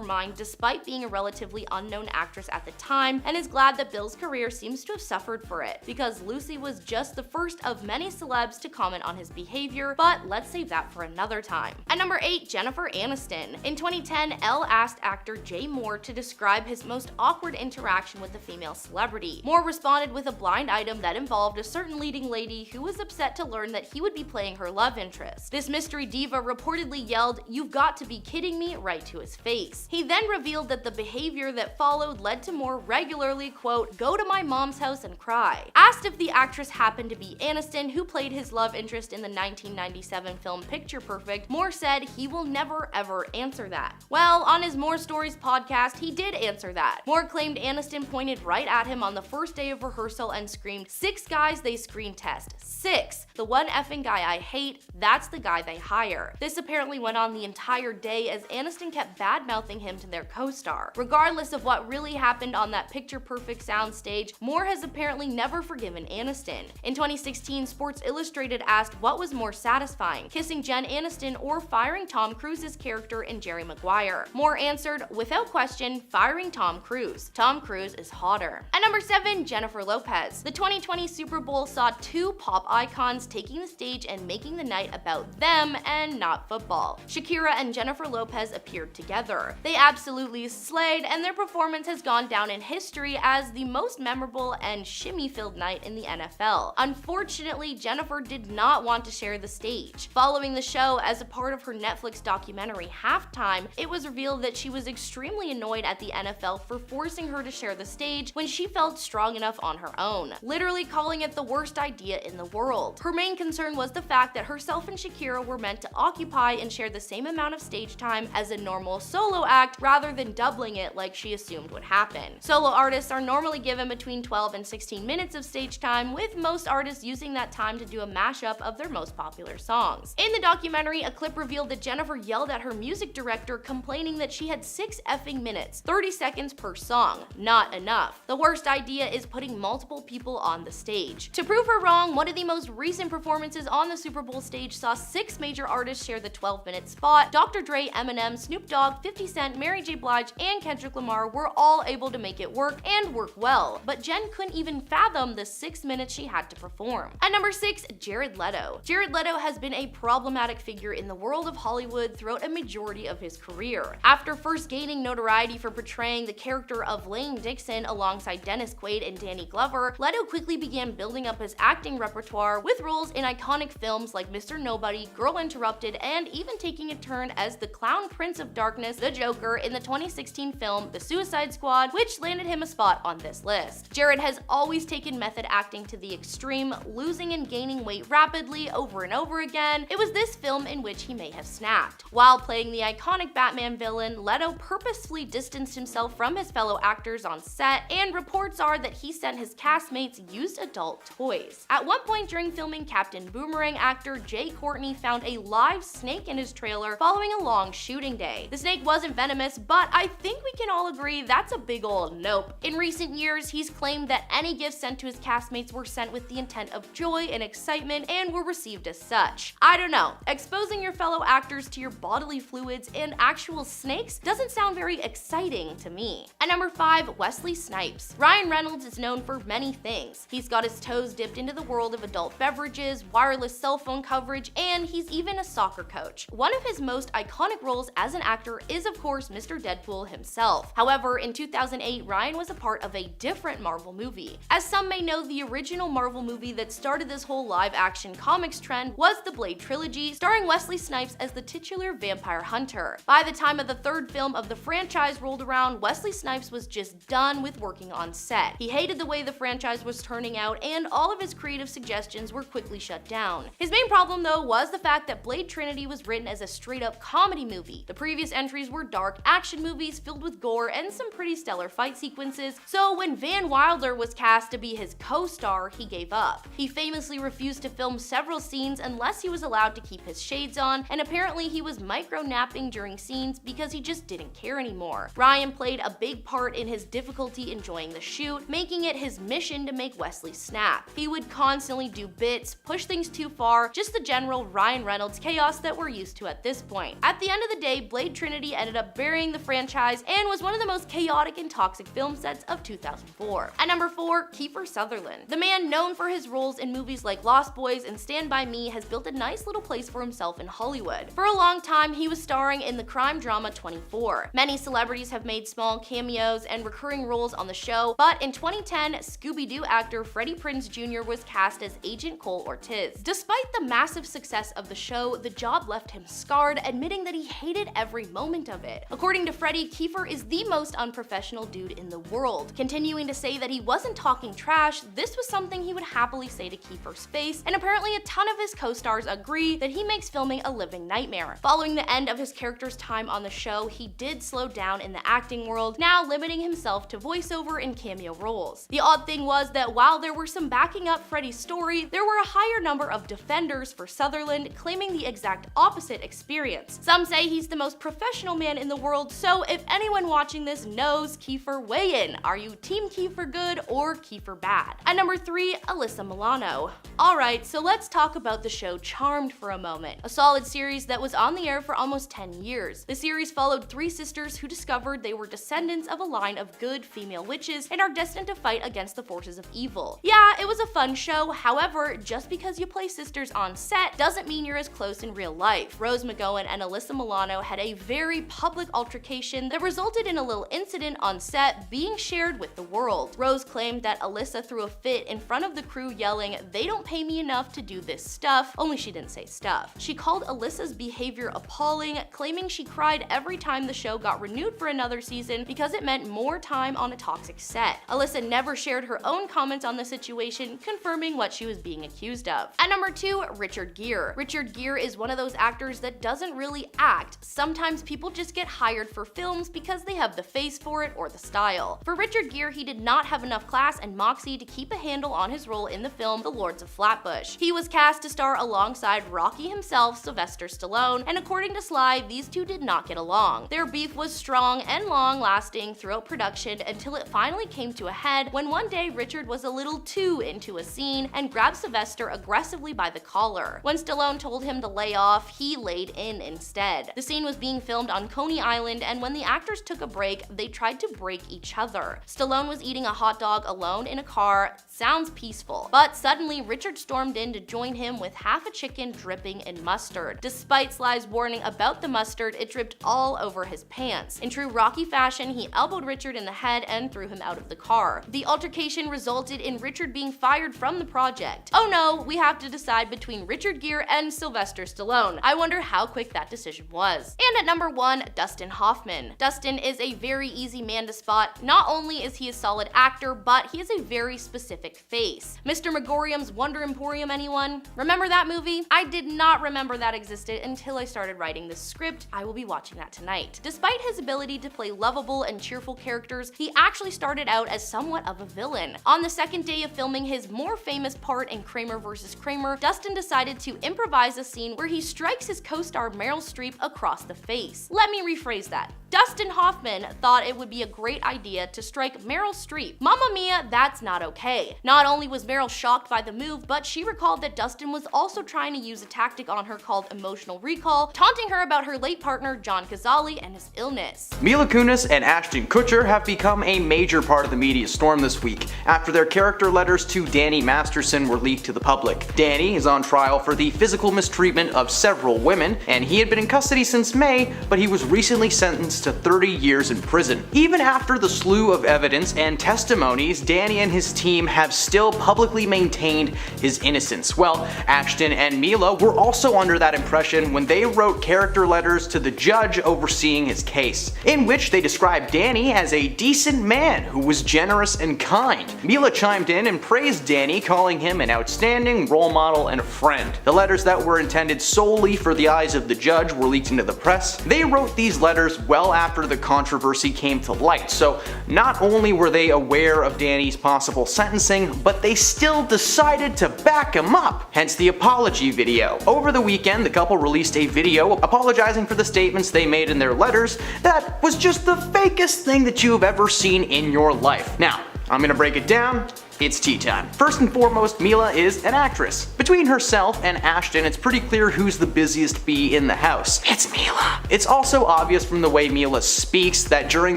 mind despite being a relatively unknown actress at the time, and is glad sad that Bill's career seems to have suffered for it, because Lucy was just the first of many celebs to comment on his behavior, but let's save that for another time. At number 8, Jennifer Aniston. In 2010, Elle asked actor Jay Moore to describe his most awkward interaction with a female celebrity. Moore responded with a blind item that involved a certain leading lady who was upset to learn that he would be playing her love interest. This mystery diva reportedly yelled, "You've got to be kidding me," right to his face. He then revealed that the behavior that followed led to Moore regularly, quote, "go to my mom's house and cry." Asked if the actress happened to be Aniston, who played his love interest in the 1997 film Picture Perfect, Moore said he will never ever answer that. Well, on his More Stories podcast, he did answer that. Moore claimed Aniston pointed right at him on the first day of rehearsal and screamed, "6 guys they screen test. 6. The one effing guy I hate, that's the guy they hire." This apparently went on the entire day as Aniston kept bad-mouthing him to their co-star. Regardless of what really happened on that Picture Perfect soundstage, Moore has apparently never forgiven Aniston. In 2016, Sports Illustrated asked what was more satisfying, kissing Jen Aniston or firing Tom Cruise's character in Jerry Maguire. Moore answered, without question, firing Tom Cruise. Tom Cruise is hotter. At number 7, Jennifer Lopez. The 2020 Super Bowl saw 2 pop icons taking the stage and making the night about them and not football. Shakira and Jennifer Lopez appeared together. They absolutely slayed, and their performance has gone down in history as the most memorable and shimmy-filled night in the NFL. Unfortunately, Jennifer did not want to share the stage. Following the show, as a part of her Netflix documentary Halftime, it was revealed that she was extremely annoyed at the NFL for forcing her to share the stage when she felt strong enough on her own, literally calling it the worst idea in the world. Her main concern was the fact that herself and Shakira were meant to occupy and share the same amount of stage time as a normal solo act rather than doubling it like she assumed would happen. Solo artists are normally given between 12 and 16 minutes of stage time, with most artists using that time to do a mashup of their most popular songs. In the documentary, a clip revealed that Jennifer yelled at her music director, complaining that she had 6 effing minutes, 30 seconds per song. Not enough. The worst idea is putting multiple people on the stage. To prove her wrong, one of the most recent performances on the Super Bowl stage saw 6 major artists share the 12-minute spot. Dr. Dre, Eminem, Snoop Dogg, 50 Cent, Mary J. Blige, and Kendrick Lamar were all able to make it work and work well, but Jen couldn't even fathom the 6 minutes she had to perform. At number 6, Jared Leto. Jared Leto has been a problematic figure in the world of Hollywood throughout a majority of his career. After first gaining notoriety for portraying the character of Lane Dixon alongside Dennis Quaid and Danny Glover, Leto quickly began building up his acting repertoire with roles in iconic films like Mr. Nobody, Girl Interrupted, and even taking a turn as the Clown Prince of Darkness, the Joker, in the 2016 film The Suicide Squad, which landed him a spot on this list. Jared has always taken method acting to the extreme, losing and gaining weight rapidly over and over again. It was this film in which he may have snapped. While playing the iconic Batman villain, Leto purposefully distanced himself from his fellow actors on set, and reports are that he sent his castmates used adult toys. At one point during filming, Captain Boomerang actor Jay Courtney found a live snake in his trailer following a long shooting day. The snake wasn't venomous, but I think we can all agree that's a big old nope. In recent years, he's claimed that any gifts sent to his castmates were sent with the intent of joy and excitement and were received as such. I don't know, exposing your fellow actors to your bodily fluids and actual snakes doesn't sound very exciting to me. At number 5, Wesley Snipes. Ryan Reynolds is known for many things. He's got his toes dipped into the world of adult beverages, wireless cell phone coverage, and he's even a soccer coach. One of his most iconic roles as an actor is, of course, Mr. Deadpool himself. However, in 2008, Ryan was a part of a different Marvel movie. As some may know, the original Marvel movie that started this whole live-action comics trend was the Blade trilogy, starring Wesley Snipes as the titular vampire hunter. By the time of the 3rd film of the franchise rolled around, Wesley Snipes was just done with working on set. He hated the way the franchise was turning out, and all of his creative suggestions were quickly shut down. His main problem, though, was the fact that Blade Trinity was written as a straight-up comedy movie. The previous entries were dark action movies filled with gore and some pretty stellar fight sequences, so when Van Wilder was cast to be his co-star, he gave up. He famously refused to film several scenes unless he was allowed to keep his shades on, and apparently he was micro-napping during scenes because he just didn't care anymore. Ryan played a big part in his difficulty enjoying the shoot, making it his mission to make Wesley snap. He would constantly do bits, push things too far, just the general Ryan Reynolds chaos that we're used to at this point. At the end of the day, Blade Trinity ended up burying the franchise and was one of the most chaotic and toxic film sets of 2004. At number 4, Kiefer Sutherland. The man known for his roles in movies like Lost Boys and Stand By Me has built a nice little place for himself in Hollywood. For a long time, he was starring in the crime drama 24. Many celebrities have made small cameos and recurring roles on the show, but in 2010, Scooby-Doo actor Freddie Prinze Jr. was cast as Agent Cole Ortiz. Despite the massive success of the show, the job left him scarred, admitting that he hated every moment of it. According to Freddie, Kiefer is the most unprofessional dude in the world. Continuing to say that he wasn't talking trash, this was something he would happily say to Kiefer's face, and apparently a ton of his co-stars agree that he makes filming a living nightmare. Following the end of his character's time on the show, he did slow down in the acting world, now limiting himself to voiceover and cameo roles. The odd thing was that while there were some backing up Freddie's story, there were a higher number of defenders for Sutherland, claiming the exact opposite experience. Some say he's the most professional man in the world, so if anyone watching this knows Kiefer, weigh in. Are you Team Kiefer good or Kiefer bad? At number 3, Alyssa Milano. Alright, so let's talk about the show Charmed for a moment, a solid series that was on the air for almost 10 years. The series followed 3 sisters who discovered they were descendants of a line of good female witches and are destined to fight against the forces of evil. Yeah, it was a fun show, however, just because you play sisters on set doesn't mean you're as close in real life. Rose McGowan and Alyssa Milano had a very public altercation that resulted in a little incident on set being shared with the world. Rose claimed that Alyssa threw a fit in front of the crew yelling, "They don't pay me enough to do this stuff," only she didn't say stuff. She called Alyssa's behavior appalling, claiming she cried every time the show got renewed for another season because it meant more time on a toxic set. Alyssa never shared her own comments on the situation, confirming what she was being accused of. At number 2, Richard Gere. Richard Gere is one of those actors that doesn't really act. Sometimes people just get hired for films because they have the face for it or the style. For Richard Gere, he did not have enough class and moxie to keep a handle on his role in the film The Lords of Flatbush. He was cast to star alongside Rocky himself, Sylvester Stallone, and according to Sly, these two did not get along. Their beef was strong and long-lasting throughout production until it finally came to a head when one day Richard was a little too into a scene and grabbed Sylvester aggressively by the collar. When Stallone told him to lay off, he laid in instead. The scene was being filmed on Coney Island, and when the actors took a break, they tried to break each other. Stallone was eating a hot dog alone in a car. Sounds peaceful. But suddenly, Richard stormed in to join him with half a chicken dripping in mustard. Despite Sly's warning about the mustard, it dripped all over his pants. In true Rocky fashion, he elbowed Richard in the head and threw him out of the car. The altercation resulted in Richard being fired from the project. Oh no, we have to decide between Richard Gere and Sylvester Stallone. I wonder how quick that decision was. And at number 1, Dustin Hoffman. Dustin is a very easy man to spot. Not only is he a solid actor, but he has a very specific face. Mr. Megorium's Wonder Emporium, anyone? Remember that movie? I did not remember that existed until I started writing this script. I will be watching that tonight. Despite his ability to play lovable and cheerful characters, he actually started out as somewhat of a villain. On the second day of filming his more famous part in Kramer vs. Kramer, Dustin decided to improvise a scene where he strikes his co-star Meryl Streep across the face. Let me rephrase that. Dustin Hoffman thought it would be a great idea to strike Meryl Streep. Mamma mia, that's not okay. Not only was Meryl shocked by the move, but she recalled that Dustin was also trying to use a tactic on her called emotional recall, taunting her about her late partner John Cazale and his illness. Mila Kunis and Ashton Kutcher have become a major part of the media storm this week after their character letters to Danny Masterson were leaked to the public. Danny is on trial for the physical mistreatment of several women, and he had been in custody since May, but he was recently sentenced to 30 years in prison. Even after the slew of evidence and testimonies, Danny and his team have still publicly maintained his innocence. Well, Ashton and Mila were also under that impression when they wrote character letters to the judge overseeing his case, in which they described Danny as a decent man who was generous and kind. Mila chimed in and praised Danny, calling him an outstanding role model and a friend. The letters that were intended solely for the eyes of the judge were leaked into the press. They wrote these letters well after the controversy came to light, so not only were they aware of Danny's possible sentencing, but they still decided to back him up, hence the apology video. Over the weekend, the couple released a video apologizing for the statements they made in their letters that was just the fakest thing that you have ever seen in your life. Now, I'm gonna break it down. It's tea time. First and foremost, Mila is an actress. Between herself and Ashton, it's pretty clear who's the busiest bee in the house. It's Mila. It's also obvious from the way Mila speaks that during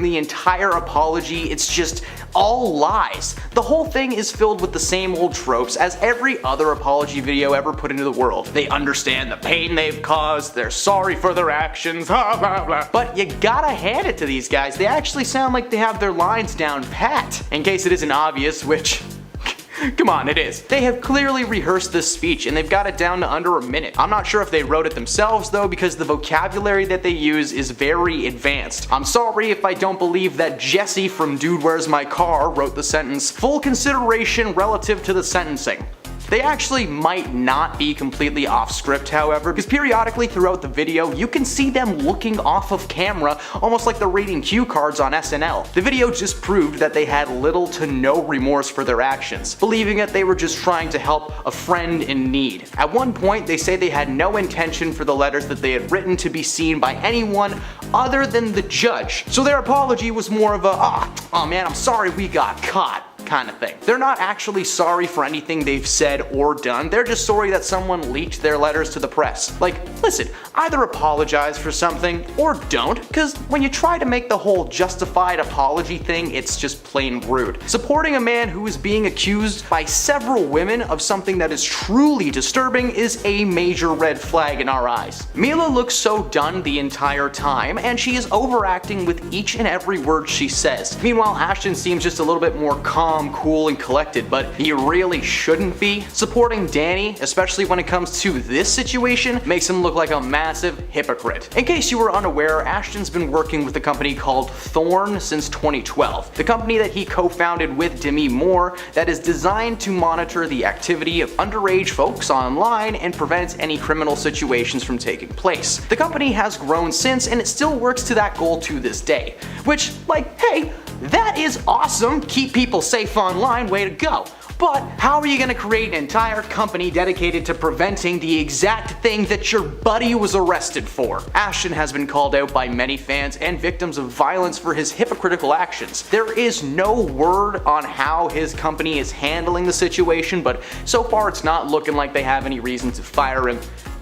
the entire apology, it's just all lies. The whole thing is filled with the same old tropes as every other apology video ever put into the world. They understand the pain they've caused, they're sorry for their actions, blah blah blah. But you gotta hand it to these guys, they actually sound like they have their lines down pat. In case it isn't obvious, which come on, it is. They have clearly rehearsed this speech and they've got it down to under a minute. I'm not sure if they wrote it themselves though, because the vocabulary that they use is very advanced. I'm sorry if I don't believe that Jesse from Dude Where's My Car wrote the sentence, full consideration relative to the sentencing. They actually might not be completely off script, however, because periodically throughout the video you can see them looking off of camera almost like they're reading cue cards on SNL. The video just proved that they had little to no remorse for their actions, believing that they were just trying to help a friend in need. At one point they say they had no intention for the letters that they had written to be seen by anyone other than the judge. So their apology was more of a, oh man, I'm sorry we got caught kind of thing. They're not actually sorry for anything they've said or done, they're just sorry that someone leaked their letters to the press. Like, listen, either apologize for something or don't, because when you try to make the whole justified apology thing, it's just plain rude. Supporting a man who is being accused by several women of something that is truly disturbing is a major red flag in our eyes. Mila looks so done the entire time, and she is overacting with each and every word she says. Meanwhile, Ashton seems just a little bit more calm, cool, and collected, but he really shouldn't be. Supporting Danny, especially when it comes to this situation, makes him look like a massive hypocrite. In case you were unaware, Ashton's been working with a company called Thorn since 2012. The company that he co-founded with Demi Moore that is designed to monitor the activity of underage folks online and prevent any criminal situations from taking place. The company has grown since and it still works to that goal to this day. Which, like, hey, that is awesome, keep people safe online, way to go. But how are you going to create an entire company dedicated to preventing the exact thing that your buddy was arrested for? Ashton has been called out by many fans and victims of violence for his hypocritical actions. There is no word on how his company is handling the situation, but so far it's not looking like they have any reason to fire him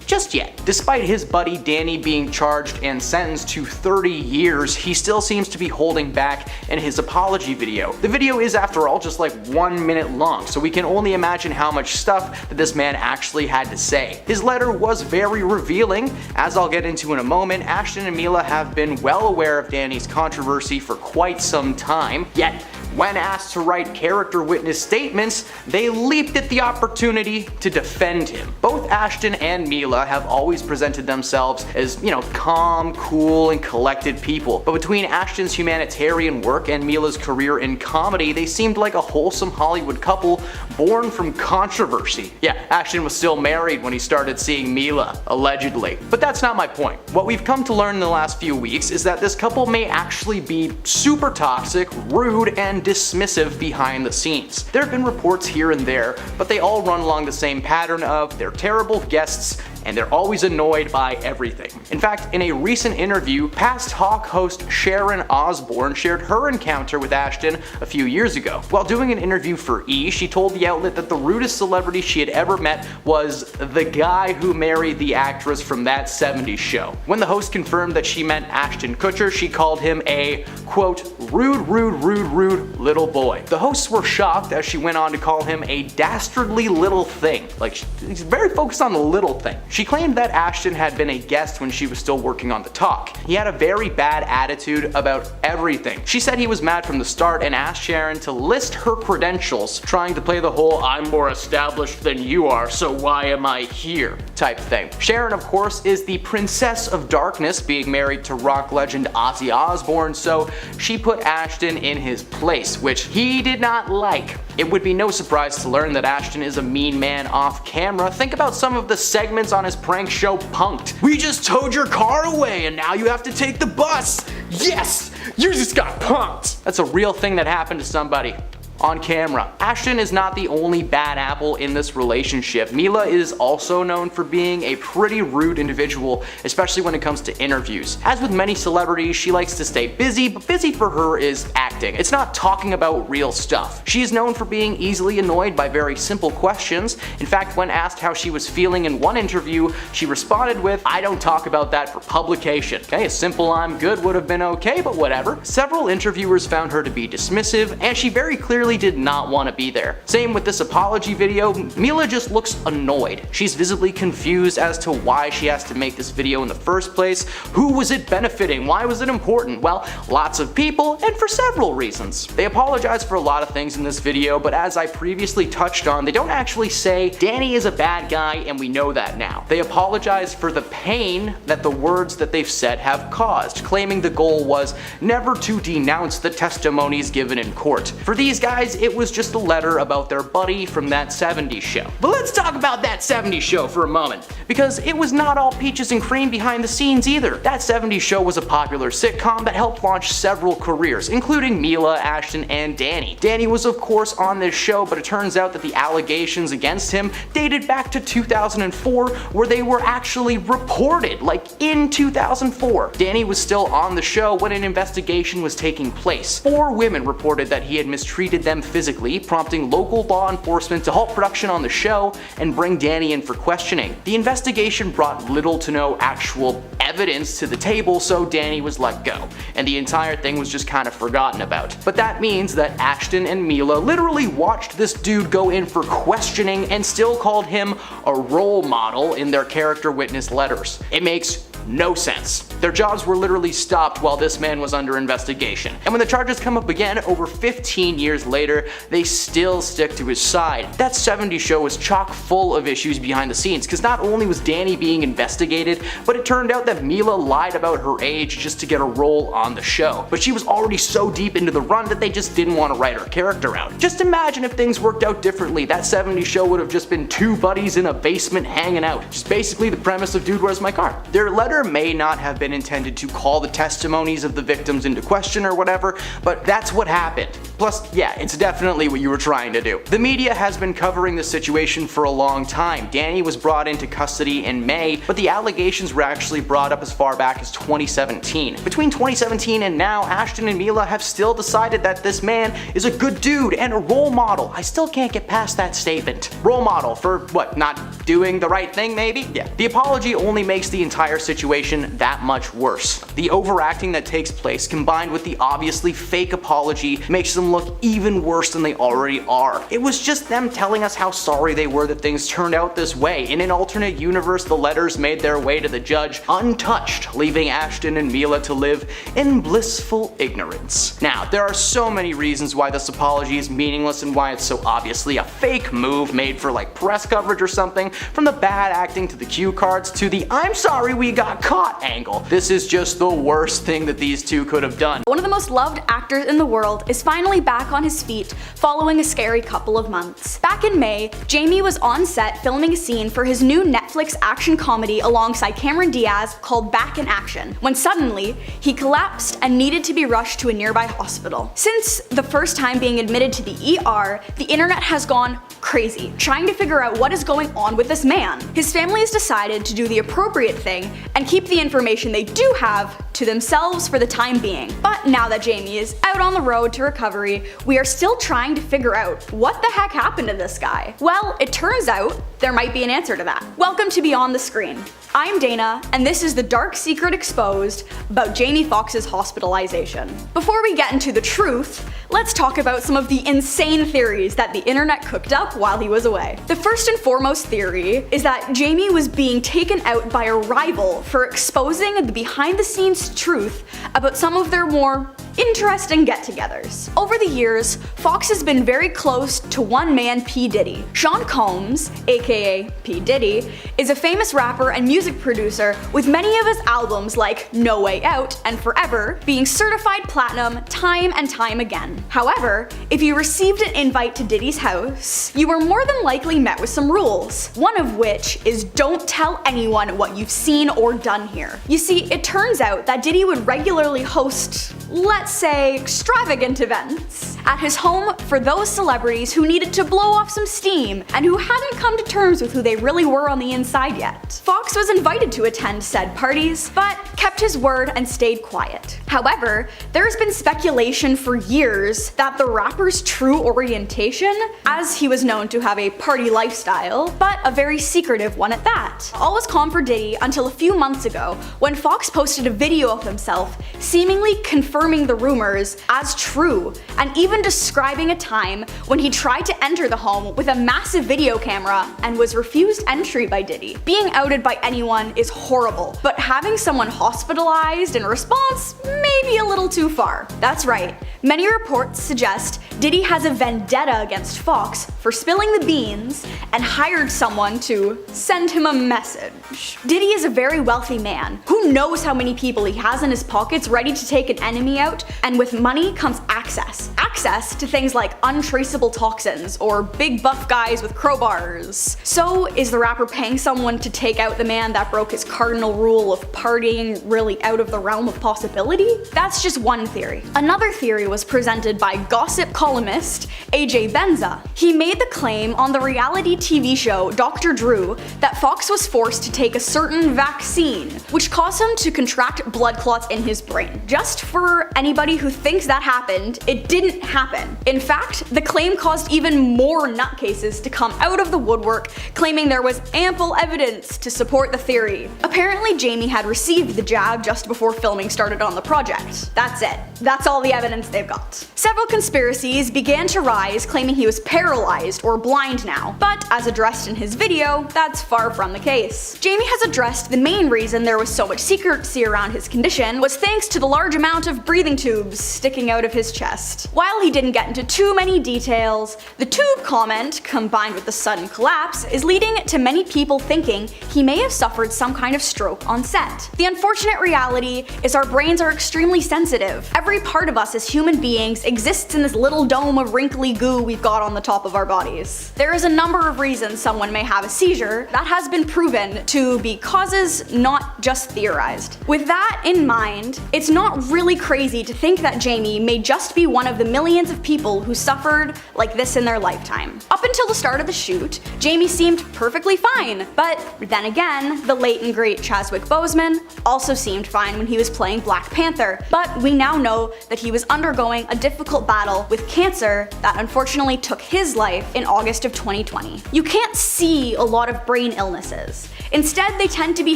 just yet. Despite his buddy Danny being charged and sentenced to 30 years, he still seems to be holding back in his apology video. The video is, after all, just like 1 minute long, so we can only imagine how much stuff that this man actually had to say. His letter was very revealing. As I'll get into in a moment, Ashton and Mila have been well aware of Danny's controversy for quite some time, yet when asked to write character witness statements, they leaped at the opportunity to defend him. Both Ashton and Mila have always presented themselves as, calm, cool, and collected people. But between Ashton's humanitarian work and Mila's career in comedy, they seemed like a wholesome Hollywood couple born from controversy. Yeah, Ashton was still married when he started seeing Mila, allegedly. But that's not my point. What we've come to learn in the last few weeks is that this couple may actually be super toxic, rude, and dismissive behind the scenes. There have been reports here and there, but they all run along the same pattern of they're terrible guests and they're always annoyed by everything. In fact, in a recent interview, past Hawk host Sharon Osbourne shared her encounter with Ashton a few years ago. While doing an interview for E!, she told the outlet that the rudest celebrity she had ever met was the guy who married the actress from That 70s Show. When the host confirmed that she meant Ashton Kutcher, she called him a, quote, rude little boy. The hosts were shocked as she went on to call him a dastardly little thing. Like, she's very focused on the little thing. She claimed that Ashton had been a guest when she was still working on The Talk. He had a very bad attitude about everything. She said he was mad from the start and asked Sharon to list her credentials, trying to play the whole I'm more established than you are, so why am I here type thing. Sharon, of course, is the Princess of Darkness, being married to rock legend Ozzy Osbourne, so she put Ashton in his place, which he did not like. It would be no surprise to learn that Ashton is a mean man off camera. Think about some of the segments on his prank show Punk'd. We just towed your car away and now you have to take the bus. Yes! You just got punked! That's a real thing that happened to somebody. on camera. Ashton is not the only bad apple in this relationship. Mila is also known for being a pretty rude individual, especially when it comes to interviews. As with many celebrities, she likes to stay busy, but busy for her is acting. It's not talking about real stuff. She is known for being easily annoyed by very simple questions. In fact, when asked how she was feeling in one interview, she responded with, "I don't talk about that for publication." Okay, a simple "I'm good" would have been okay, but whatever. Several interviewers found her to be dismissive, and she very clearly did not want to be there. Same with this apology video. Mila just looks annoyed. She's visibly confused as to why she has to make this video in the first place. Who was it benefiting? Why was it important? Well, lots of people, and for several reasons. They apologize for a lot of things in this video, but as I previously touched on, they don't actually say Danny is a bad guy and we know that now. They apologize for the pain that the words that they've said have caused, claiming the goal was never to denounce the testimonies given in court. For these guys, it was just a letter about their buddy from that 70s show. But let's talk about that 70s show for a moment, because it was not all peaches and cream behind the scenes either. That 70s show was a popular sitcom that helped launch several careers, including Mila, Ashton, and Danny. Danny was of course on this show, but it turns out that the allegations against him dated back to 2004, where they were actually reported, like in 2004. Danny was still on the show when an investigation was taking place. 4 women reported that he had mistreated them physically, prompting local law enforcement to halt production on the show and bring Danny in for questioning. The investigation brought little to no actual evidence to the table, so Danny was let go, and the entire thing was just kind of forgotten about. But that means that Ashton and Mila literally watched this dude go in for questioning and still called him a role model in their character witness letters. It makes no sense. Their jobs were literally stopped while this man was under investigation. And when the charges come up again over 15 years later, they still stick to his side. That 70s show was chock full of issues behind the scenes, because not only was Danny being investigated, but it turned out that Mila lied about her age just to get a role on the show. But she was already so deep into the run that they just didn't want to write her character out. Just imagine if things worked out differently. That 70s show would have just been 2 buddies in a basement hanging out. Just basically the premise of Dude, Where's My Car? Their letter may not have been intended to call the testimonies of the victims into question or whatever, but that's what happened. Plus, yeah, it's definitely what you were trying to do. The media has been covering the situation for a long time. Danny was brought into custody in May, but the allegations were actually brought up as far back as 2017. Between 2017 and now, Ashton and Mila have still decided that this man is a good dude and a role model. I still can't get past that statement. Role model for what, not doing the right thing maybe? Yeah. The apology only makes the entire situation that much worse. The overacting that takes place combined with the obviously fake apology makes them look even worse than they already are. It was just them telling us how sorry they were that things turned out this way. In an alternate universe, the letters made their way to the judge untouched, leaving Ashton and Mila to live in blissful ignorance. Now, there are so many reasons why this apology is meaningless and why it's so obviously a fake move made for like press coverage or something, from the bad acting to the cue cards to the "I'm sorry we got caught" angle. This is just the worst thing that these two could have done. One of the most loved actors in the world is finally back on his feet following a scary couple of months. Back in May, Jamie was on set filming a scene for his new Netflix action comedy alongside Cameron Diaz called Back in Action, when suddenly he collapsed and needed to be rushed to a nearby hospital. Since the first time being admitted to the ER, the internet has gone crazy, trying to figure out what is going on with this man. His family has decided to do the appropriate thing and keep the information they do have to themselves for the time being. But now that Jamie is out on the road to recovery, we are still trying to figure out what the heck happened to this guy. Well, it turns out there might be an answer to that. Welcome to Beyond the Screen. I'm Dana, and this is the dark secret exposed about Jamie Foxx's hospitalization. Before we get into the truth, let's talk about some of the insane theories that the internet cooked up while he was away. The first and foremost theory is that Jamie was being taken out by a rival for exposing the behind-the-scenes truth about some of their more interesting get-togethers. Over the years, Fox has been very close to one man, P. Diddy. Sean Combs, aka P. Diddy, is a famous rapper and music producer, with many of his albums like No Way Out and Forever being certified platinum time and time again. However, if you received an invite to Diddy's house, you were more than likely met with some rules, one of which is don't tell anyone what you've seen or done here. You see, it turns out that Diddy would regularly host, let's say, extravagant events at his home for those celebrities who needed to blow off some steam and who hadn't come to terms with who they really were on the inside yet. Fox was invited to attend said parties, but kept his word and stayed quiet. However, there's been speculation for years that the rapper's true orientation, as he was known to have a party lifestyle, but a very secretive one at that. All was calm for Diddy until a few months ago, when Fox posted a video of himself seemingly confirming the rumors as true, and even describing a time when he tried to enter the home with a massive video camera and was refused entry by Diddy. Being outed by anyone is horrible, but having someone hospitalized in response may be a little too far. That's right, many reports suggest Diddy has a vendetta against Fox for spilling the beans and hired someone to send him a message. Diddy is a very wealthy man who knows how many people he has in his pockets ready to take an enemy out, and with money comes access. Access to things like untraceable toxins or big buff guys with crowbars. So is the rapper paying someone to take out the man that broke his cardinal rule of partying really out of the realm of possibility? That's just one theory. Another theory was presented by gossip columnist AJ Benza. He made the claim on the reality TV show Dr. Drew that Fox was forced to take a certain vaccine, which caused him to contract blood clots in his brain. Just for anybody who thinks that happened, it didn't happen. In fact, the claim caused even more nutcases to come out of the woodwork, claiming there was ample evidence to support the theory. Apparently, Jamie had received the jab just before filming started on the project. That's it. That's all the evidence they've got. Several conspiracies began to rise, claiming he was paralyzed or blind now, but as addressed in his video, that's far from the case. Jamie has addressed the main reason there was so much secrecy around his condition was thanks to the large amount of breathing tubes sticking out of his chest. While he didn't get into too many details, the tube comment, combined with the sudden collapse, is leading to many people thinking he may have suffered some kind of stroke on set. The unfortunate reality is our brains are extremely sensitive. Every part of us as human beings exists in this little dome of wrinkly goo we've got on the top of our bodies. There is a number of reasons someone may have a seizure that has been proven to be causes, not just theorized. With that in mind, it's not really crazy to think that Jamie may just be one of the millions of people who suffered like this in their lifetime. Up until the start of the shoot, Jamie seemed perfectly fine, but then again, the late and great Chadwick Boseman also seemed fine when he was playing Black Panther, but we now know that he was undergoing a difficult battle with cancer that unfortunately took his life in August of 2020. You can't see a lot of brain illnesses. Instead, they tend to be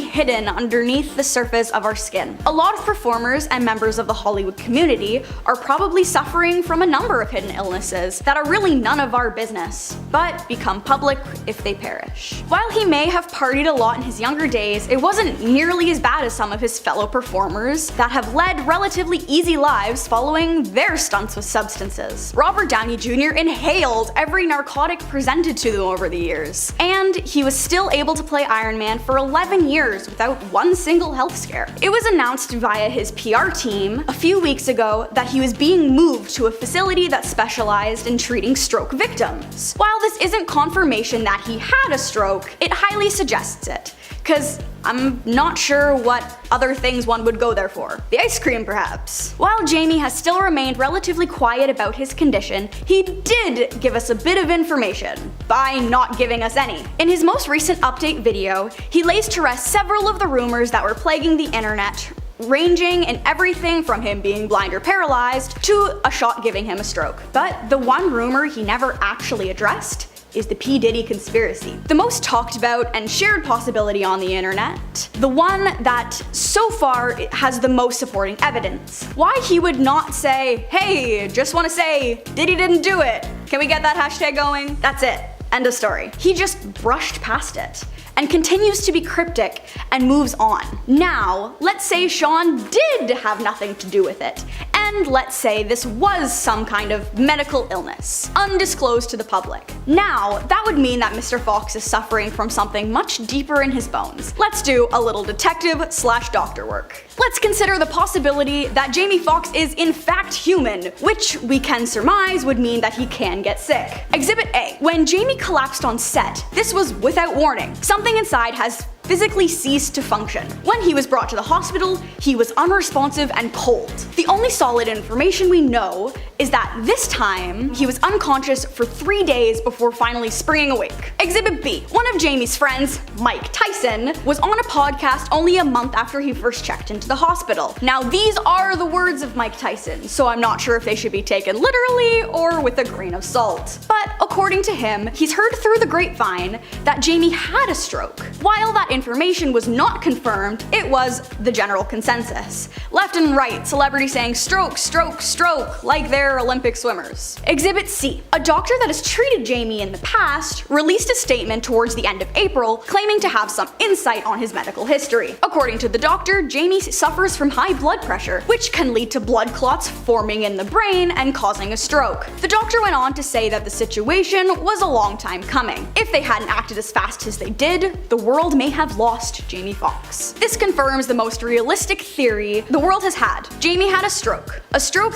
hidden underneath the surface of our skin. A lot of performers and members of the Hollywood community are probably suffering from a number of hidden illnesses that are really none of our business, but become public if they perish. While he may have partied a lot in his younger days, it wasn't nearly as bad as some of his fellow performers that have led relatively easy lives following their stunts with substances. Robert Downey Jr. inhaled every narcotic presented to them over the years, and he was still able to play Iron Man for 11 years without one single health scare. It was announced via his PR team a few weeks ago that he was being moved to a facility that specialized in treating stroke victims. While this isn't confirmation that he had a stroke, it highly suggests it, because I'm not sure what other things one would go there for. The ice cream, perhaps. While Jamie has still remained relatively quiet about his condition, he did give us a bit of information by not giving us any. In his most recent update video, he lays to rest several of the rumors that were plaguing the internet, ranging in everything from him being blind or paralyzed to a shot giving him a stroke. But the one rumor he never actually addressed is the P. Diddy conspiracy. The most talked about and shared possibility on the internet. The one that so far has the most supporting evidence. Why he would not say, hey, just wanna say, Diddy didn't do it. Can we get that hashtag going? That's it. End of story. He just brushed past it and continues to be cryptic and moves on. Now, let's say Sean did have nothing to do with it, and let's say this was some kind of medical illness, undisclosed to the public. Now, that would mean that Mr. Fox is suffering from something much deeper in his bones. Let's do a little detective/doctor work. Let's consider the possibility that Jamie Foxx is in fact human, which we can surmise would mean that he can get sick. Exhibit A. When Jamie collapsed on set, this was without warning. Something inside has physically ceased to function. When he was brought to the hospital, he was unresponsive and cold. The only solid information we know is that this time, he was unconscious for 3 days before finally springing awake. Exhibit B. One of Jamie's friends, Mike Tyson, was on a podcast only a month after he first checked into the hospital. Now, these are the words of Mike Tyson, so I'm not sure if they should be taken literally or with a grain of salt. But according to him, he's heard through the grapevine that Jamie had a stroke. While that information was not confirmed, it was the general consensus. Left and right, celebrities saying stroke, stroke, stroke, like they're Olympic swimmers. Exhibit C. A doctor that has treated Jamie in the past released a statement towards the end of April claiming to have some insight on his medical history. According to the doctor, Jamie suffers from high blood pressure, which can lead to blood clots forming in the brain and causing a stroke. The doctor went on to say that the situation was a long time coming. If they hadn't acted as fast as they did, the world may have lost Jamie Foxx. This confirms the most realistic theory the world has had. Jamie had a stroke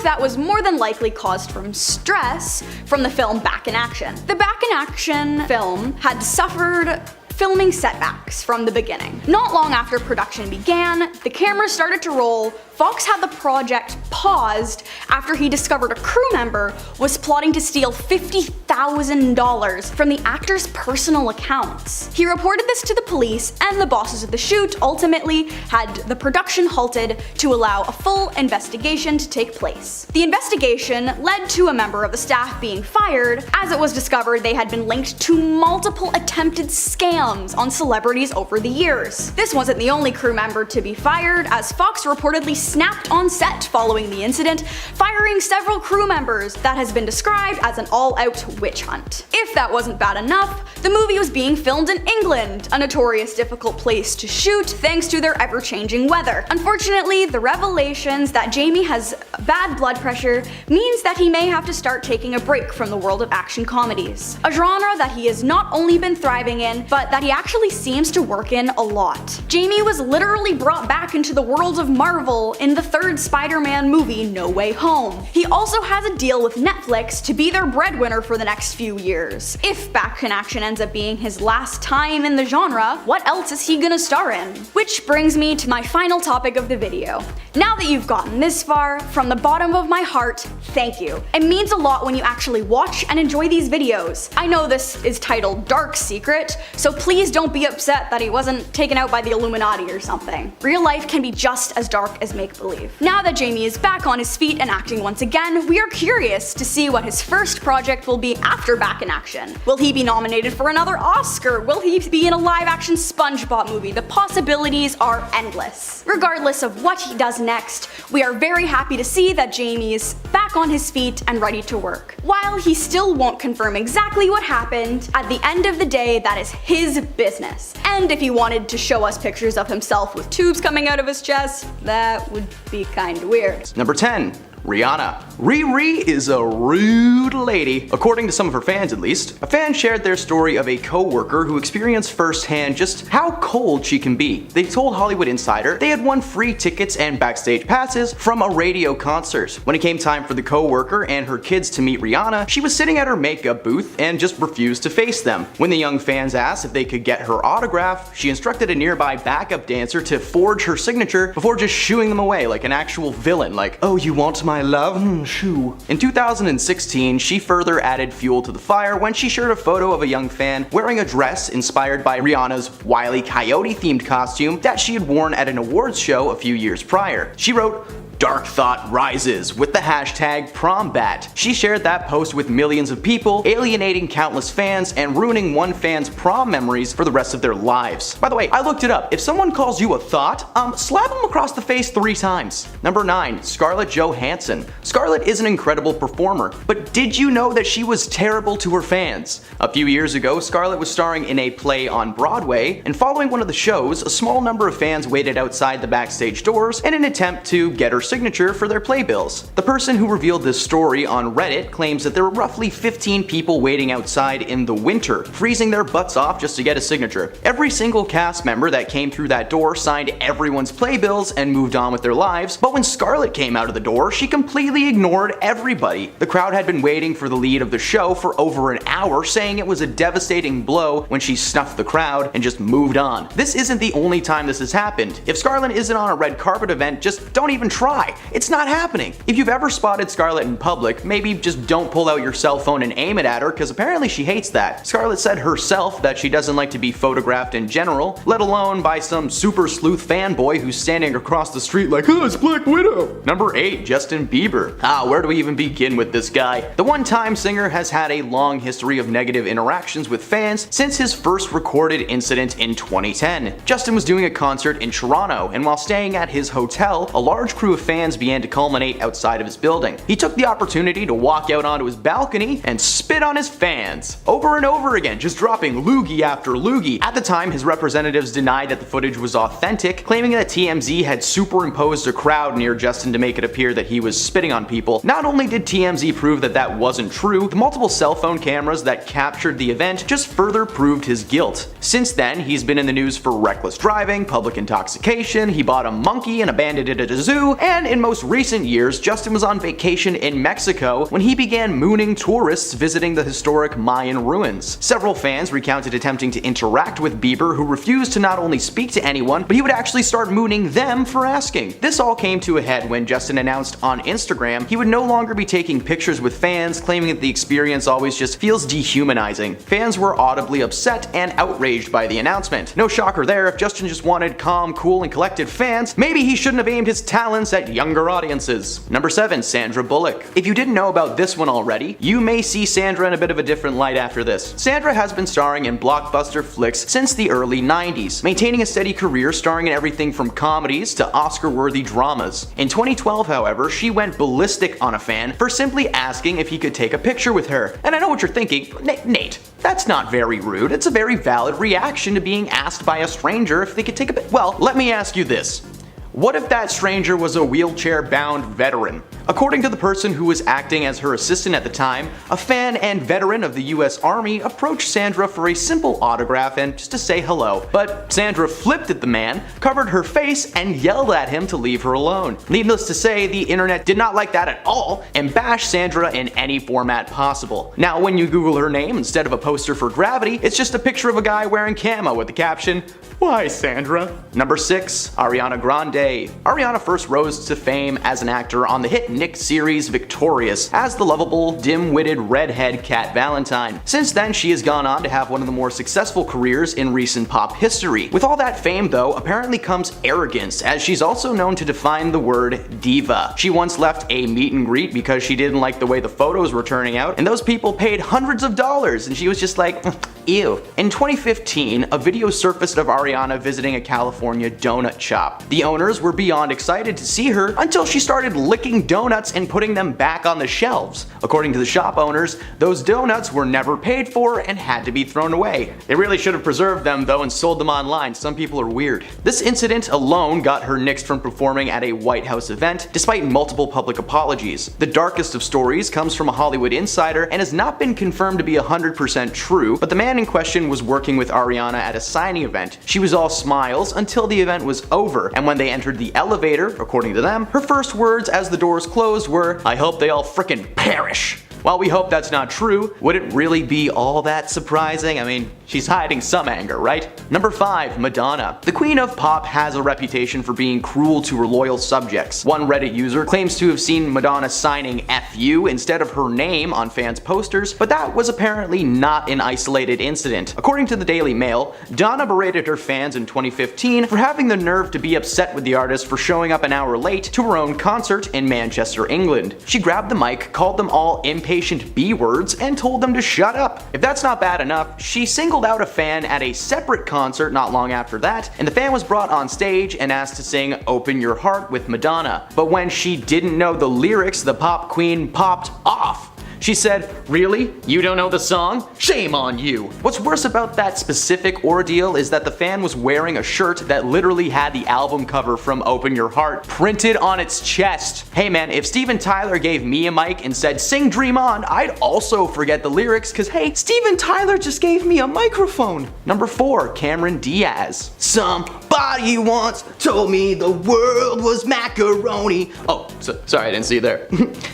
that was more than likely caused from stress from the film Back in Action. The Back in Action film had suffered filming setbacks from the beginning. Not long after production began, the cameras started to roll. Fox had the project paused after he discovered a crew member was plotting to steal $50,000 from the actor's personal accounts. He reported this to the police, and the bosses of the shoot ultimately had the production halted to allow a full investigation to take place. The investigation led to a member of the staff being fired, as it was discovered they had been linked to multiple attempted scams on celebrities over the years. This wasn't the only crew member to be fired, as Fox reportedly snapped on set following the incident, firing several crew members that has been described as an all-out witch hunt. If that wasn't bad enough, the movie was being filmed in England, a notorious difficult place to shoot thanks to their ever-changing weather. Unfortunately, the revelations that Jamie has bad blood pressure means that he may have to start taking a break from the world of action comedies, a genre that he has not only been thriving in, but that he actually seems to work in a lot. Jamie was literally brought back into the world of Marvel in the third Spider-Man movie, No Way Home. He also has a deal with Netflix to be their breadwinner for the next few years. If Back in Action ends up being his last time in the genre, what else is he gonna star in? Which brings me to my final topic of the video. Now that you've gotten this far, from the bottom of my heart, thank you. It means a lot when you actually watch and enjoy these videos. I know this is titled Dark Secret, so please don't be upset that he wasn't taken out by the Illuminati or something. Real life can be just as dark as make-believe. Now that Jamie is back on his feet and acting once again, we are curious to see what his first project will be after Back in Action. Will he be nominated for another Oscar? Will he be in a live-action SpongeBob movie? The possibilities are endless. Regardless of what he does next, we are very happy to see that Jamie is back on his feet and ready to work. While he still won't confirm exactly what happened, at the end of the day, that is his business. And if he wanted to show us pictures of himself with tubes coming out of his chest, that would be kinda weird. Number 10. Rihanna. Riri is a rude lady, according to some of her fans at least. A fan shared their story of a co-worker who experienced firsthand just how cold she can be. They told Hollywood Insider they had won free tickets and backstage passes from a radio concert. When it came time for the co-worker and her kids to meet Rihanna, she was sitting at her makeup booth and just refused to face them. When the young fans asked if they could get her autograph, she instructed a nearby backup dancer to forge her signature before just shooing them away like an actual villain, like, "Oh, you want my love? Shoo." In 2016, she further added fuel to the fire when she shared a photo of a young fan wearing a dress inspired by Rihanna's Wile E. Coyote themed costume that she had worn at an awards show a few years prior. She wrote, "Dark thought rises," with the hashtag PromBat. She shared that post with millions of people, alienating countless fans and ruining one fan's prom memories for the rest of their lives. By the way, I looked it up. If someone calls you a thought, slap them across the face 3 times. Number 9. Scarlett Johansson. Scarlett is an incredible performer, but did you know that she was terrible to her fans? A few years ago, Scarlett was starring in a play on Broadway, and following one of the shows, a small number of fans waited outside the backstage doors in an attempt to get her signature for their playbills. The person who revealed this story on Reddit claims that there were roughly 15 people waiting outside in the winter, freezing their butts off just to get a signature. Every single cast member that came through that door signed everyone's playbills and moved on with their lives, but when Scarlett came out of the door, she completely ignored everybody. The crowd had been waiting for the lead of the show for over an hour, saying it was a devastating blow when she snuffed the crowd and just moved on. This isn't the only time this has happened. If Scarlett isn't on a red carpet event, just don't even try. It's not happening. If you've ever spotted Scarlett in public, maybe just don't pull out your cell phone and aim it at her, because apparently she hates that. Scarlett said herself that she doesn't like to be photographed in general, let alone by some super sleuth fanboy who's standing across the street like, oh, it's Black Widow. Number 8, Justin Bieber. Where do we even begin with this guy? The one-time singer has had a long history of negative interactions with fans since his first recorded incident in 2010. Justin was doing a concert in Toronto, and while staying at his hotel, a large crew of fans began to culminate outside of his building. He took the opportunity to walk out onto his balcony and spit on his fans. Over and over again, just dropping loogie after loogie. At the time, his representatives denied that the footage was authentic, claiming that TMZ had superimposed a crowd near Justin to make it appear that he was spitting on people. Not only did TMZ prove that that wasn't true, the multiple cell phone cameras that captured the event just further proved his guilt. Since then, he's been in the news for reckless driving, public intoxication, he bought a monkey and abandoned it at a zoo, and in most recent years, Justin was on vacation in Mexico when he began mooning tourists visiting the historic Mayan ruins. Several fans recounted attempting to interact with Bieber, who refused to not only speak to anyone, but he would actually start mooning them for asking. This all came to a head when Justin announced on Instagram he would no longer be taking pictures with fans, claiming that the experience always just feels dehumanizing. Fans were audibly upset and outraged by the announcement. No shocker there, if Justin just wanted calm, cool, and collected fans, maybe he shouldn't have aimed his talents at younger audiences. Number 7, Sandra Bullock. If you didn't know about this one already, you may see Sandra in a bit of a different light after this. Sandra has been starring in blockbuster flicks since the early 90s, maintaining a steady career starring in everything from comedies to Oscar-worthy dramas. In 2012, however, she went ballistic on a fan for simply asking if he could take a picture with her. And I know what you're thinking, Nate, that's not very rude. It's a very valid reaction to being asked by a stranger if they could take a pic. Well, let me ask you this. What if that stranger was a wheelchair-bound veteran? According to the person who was acting as her assistant at the time, a fan and veteran of the US Army approached Sandra for a simple autograph and just to say hello. But Sandra flipped at the man, covered her face, and yelled at him to leave her alone. Needless to say, the internet did not like that at all and bashed Sandra in any format possible. Now, when you Google her name instead of a poster for Gravity, it's just a picture of a guy wearing camo with the caption, "Why, Sandra?" Number 6, Ariana Grande. Ariana first rose to fame as an actor on the hit Nick series Victorious as the lovable, dim-witted redhead Cat Valentine. Since then, she has gone on to have one of the more successful careers in recent pop history. With all that fame, though, apparently comes arrogance, as she's also known to define the word diva. She once left a meet and greet because she didn't like the way the photos were turning out, and those people paid hundreds of dollars, and she was just like, ew. In 2015, a video surfaced of Ariana visiting a California donut shop. The owners were beyond excited to see her until she started licking donuts and putting them back on the shelves. According to the shop owners, those donuts were never paid for and had to be thrown away. They really should have preserved them though and sold them online. Some people are weird. This incident alone got her nixed from performing at a White House event despite multiple public apologies. The darkest of stories comes from a Hollywood insider and has not been confirmed to be 100% true, but the man in question was working with Ariana at a signing event. She was all smiles until the event was over, and when they entered the elevator, according to them, her first words as the doors closed were, "I hope they all frickin' perish." While we hope that's not true, would it really be all that surprising? I mean, she's hiding some anger, right? Number 5, Madonna. The queen of pop has a reputation for being cruel to her loyal subjects. One Reddit user claims to have seen Madonna signing "FU" instead of her name on fans' posters, but that was apparently not an isolated incident. According to the Daily Mail, Donna berated her fans in 2015 for having the nerve to be upset with the artist for showing up an hour late to her own concert in Manchester, England. She grabbed the mic, called them all impatient B-words, and told them to shut up. If that's not bad enough, she singled out a fan at a separate concert not long after that, and the fan was brought on stage and asked to sing "Open Your Heart" with Madonna. But when she didn't know the lyrics, the pop queen popped off. She said, "Really? You don't know the song? Shame on you." What's worse about that specific ordeal is that the fan was wearing a shirt that literally had the album cover from Open Your Heart printed on its chest. Hey man, if Steven Tyler gave me a mic and said sing Dream On, I'd also forget the lyrics cause hey, Steven Tyler just gave me a microphone. Number 4, Cameron Diaz. Somebody once told me the world was macaroni. Oh, sorry, I didn't see you there.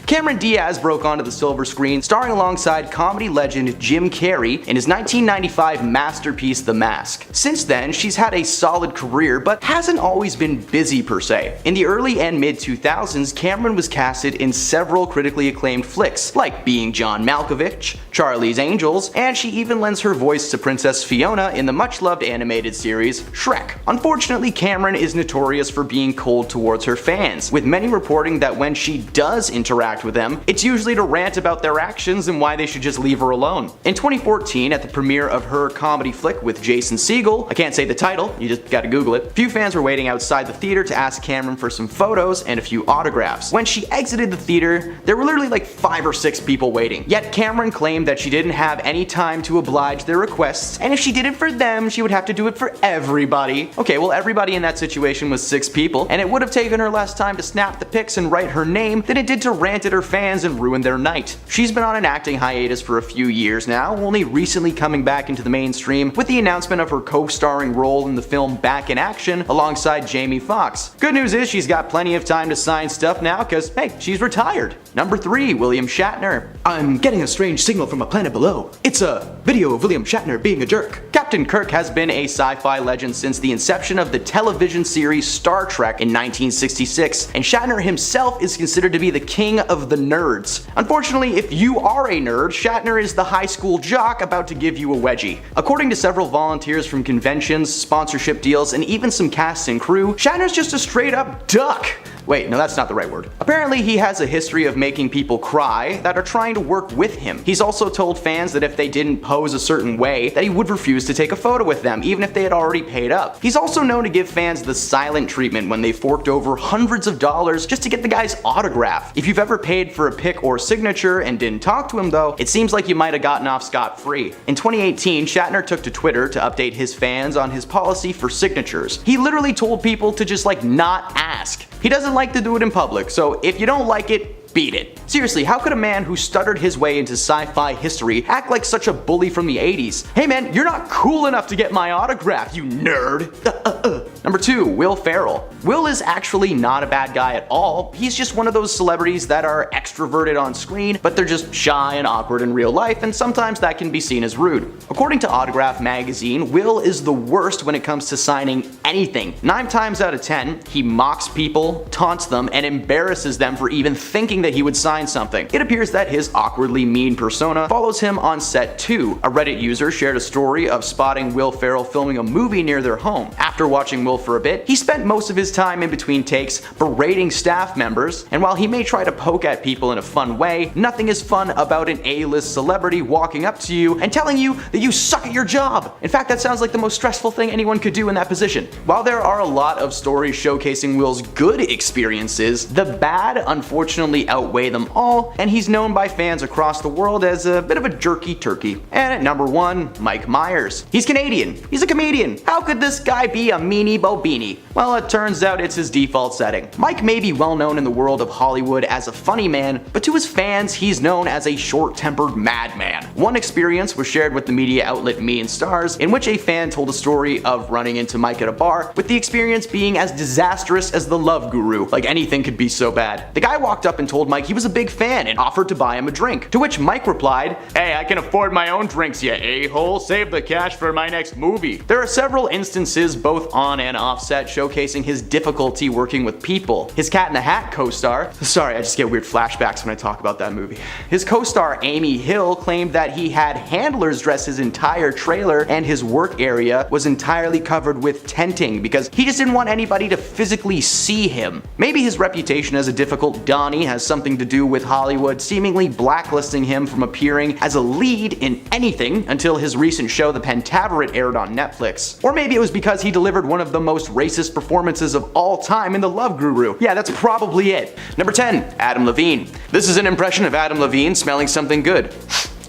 Cameron Diaz broke onto the silver screen starring alongside comedy legend Jim Carrey in his 1995 masterpiece The Mask. Since then, she's had a solid career but hasn't always been busy per se. In the early and mid 2000s, Cameron was casted in several critically acclaimed flicks like Being John Malkovich, Charlie's Angels, and she even lends her voice to Princess Fiona in the much-loved animated series Shrek. Unfortunately, Cameron is notorious for being cold towards her fans, with many reporting that when she does interact with them, it's usually to rant about their actions and why they should just leave her alone. In 2014, at the premiere of her comedy flick with Jason Segel, I can't say the title, you just gotta Google it, few fans were waiting outside the theater to ask Cameron for some photos and a few autographs. When she exited the theater, there were literally like 5 or 6 people waiting. Yet Cameron claimed that she didn't have any time to oblige their requests, and if she did it for them, she would have to do it for everybody. Okay, well everybody in that situation was 6 people, and it would have taken her less time to snap the pics and write her name than it did to rant at her fans and ruin their night. She's been on an acting hiatus for a few years now, only recently coming back into the mainstream with the announcement of her co-starring role in the film Back in Action alongside Jamie Foxx. Good news is she's got plenty of time to sign stuff now cause hey, she's retired. Number 3, William Shatner. I'm getting a strange signal from a planet below. It's a video of William Shatner being a jerk. Captain Kirk has been a sci-fi legend since the inception of the television series Star Trek in 1966, and Shatner himself is considered to be the king of the nerds. Unfortunately, if you are a nerd, Shatner is the high school jock about to give you a wedgie. According to several volunteers from conventions, sponsorship deals, and even some cast and crew, Shatner's just a straight up duck. Wait, no, that's not the right word. Apparently, he has a history of making people cry that are trying to work with him. He's also told fans that if they didn't pose a certain way, that he would refuse to take a photo with them, even if they had already paid up. He's also known to give fans the silent treatment when they forked over hundreds of dollars just to get the guy's autograph. If you've ever paid for a pic or signature and didn't talk to him though, it seems like you might have gotten off scot-free. In 2018, Shatner took to Twitter to update his fans on his policy for signatures. He literally told people to just not ask. He doesn't like to do it in public, so if you don't like it, beat it. Seriously, how could a man who stuttered his way into sci-fi history act like such a bully from the 80s? Hey man, you're not cool enough to get my autograph, you nerd. Number 2, Will Ferrell. Will is actually not a bad guy at all. He's just one of those celebrities that are extroverted on screen, but they're just shy and awkward in real life, and sometimes that can be seen as rude. According to Autograph magazine, Will is the worst when it comes to signing anything. 9 times out of 10, he mocks people, taunts them, and embarrasses them for even thinking that he would sign something. It appears that his awkwardly mean persona follows him on set too. A Reddit user shared a story of spotting Will Ferrell filming a movie near their home. After watching Will for a bit, he spent most of his time in between takes berating staff members, and while he may try to poke at people in a fun way, nothing is fun about an A-list celebrity walking up to you and telling you that you suck at your job. In fact, that sounds like the most stressful thing anyone could do in that position. While there are a lot of stories showcasing Will's good experiences, the bad unfortunately outweigh them all, and he's known by fans across the world as a bit of a jerky turkey. And at number 1, Mike Myers. He's Canadian. He's a comedian. How could this guy be a meanie bobini? Well, it turns out it's his default setting. Mike may be well known in the world of Hollywood as a funny man, but to his fans, he's known as a short-tempered madman. One experience was shared with the media outlet Me and Stars, in which a fan told a story of running into Mike at a bar, with the experience being as disastrous as the Love Guru. Like anything could be so bad. The guy walked up and told Mike he was a big fan and offered to buy him a drink, to which Mike replied, "Hey, I can afford my own drinks, you a-hole. Save the cash for my next movie." There are several instances, both on and off set, showcasing his difficulty working with people. His Cat in the Hat co-star, sorry, I just get weird flashbacks when I talk about that movie. His co-star Amy Hill claimed that that he had handlers dress his entire trailer, and his work area was entirely covered with tenting because he just didn't want anybody to physically see him. Maybe his reputation as a difficult Donnie has something to do with Hollywood seemingly blacklisting him from appearing as a lead in anything until his recent show The Pentaverate aired on Netflix. Or maybe it was because he delivered one of the most racist performances of all time in The Love Guru. Yeah, that's probably it. Number 10, Adam Levine. This is an impression of Adam Levine smelling something good.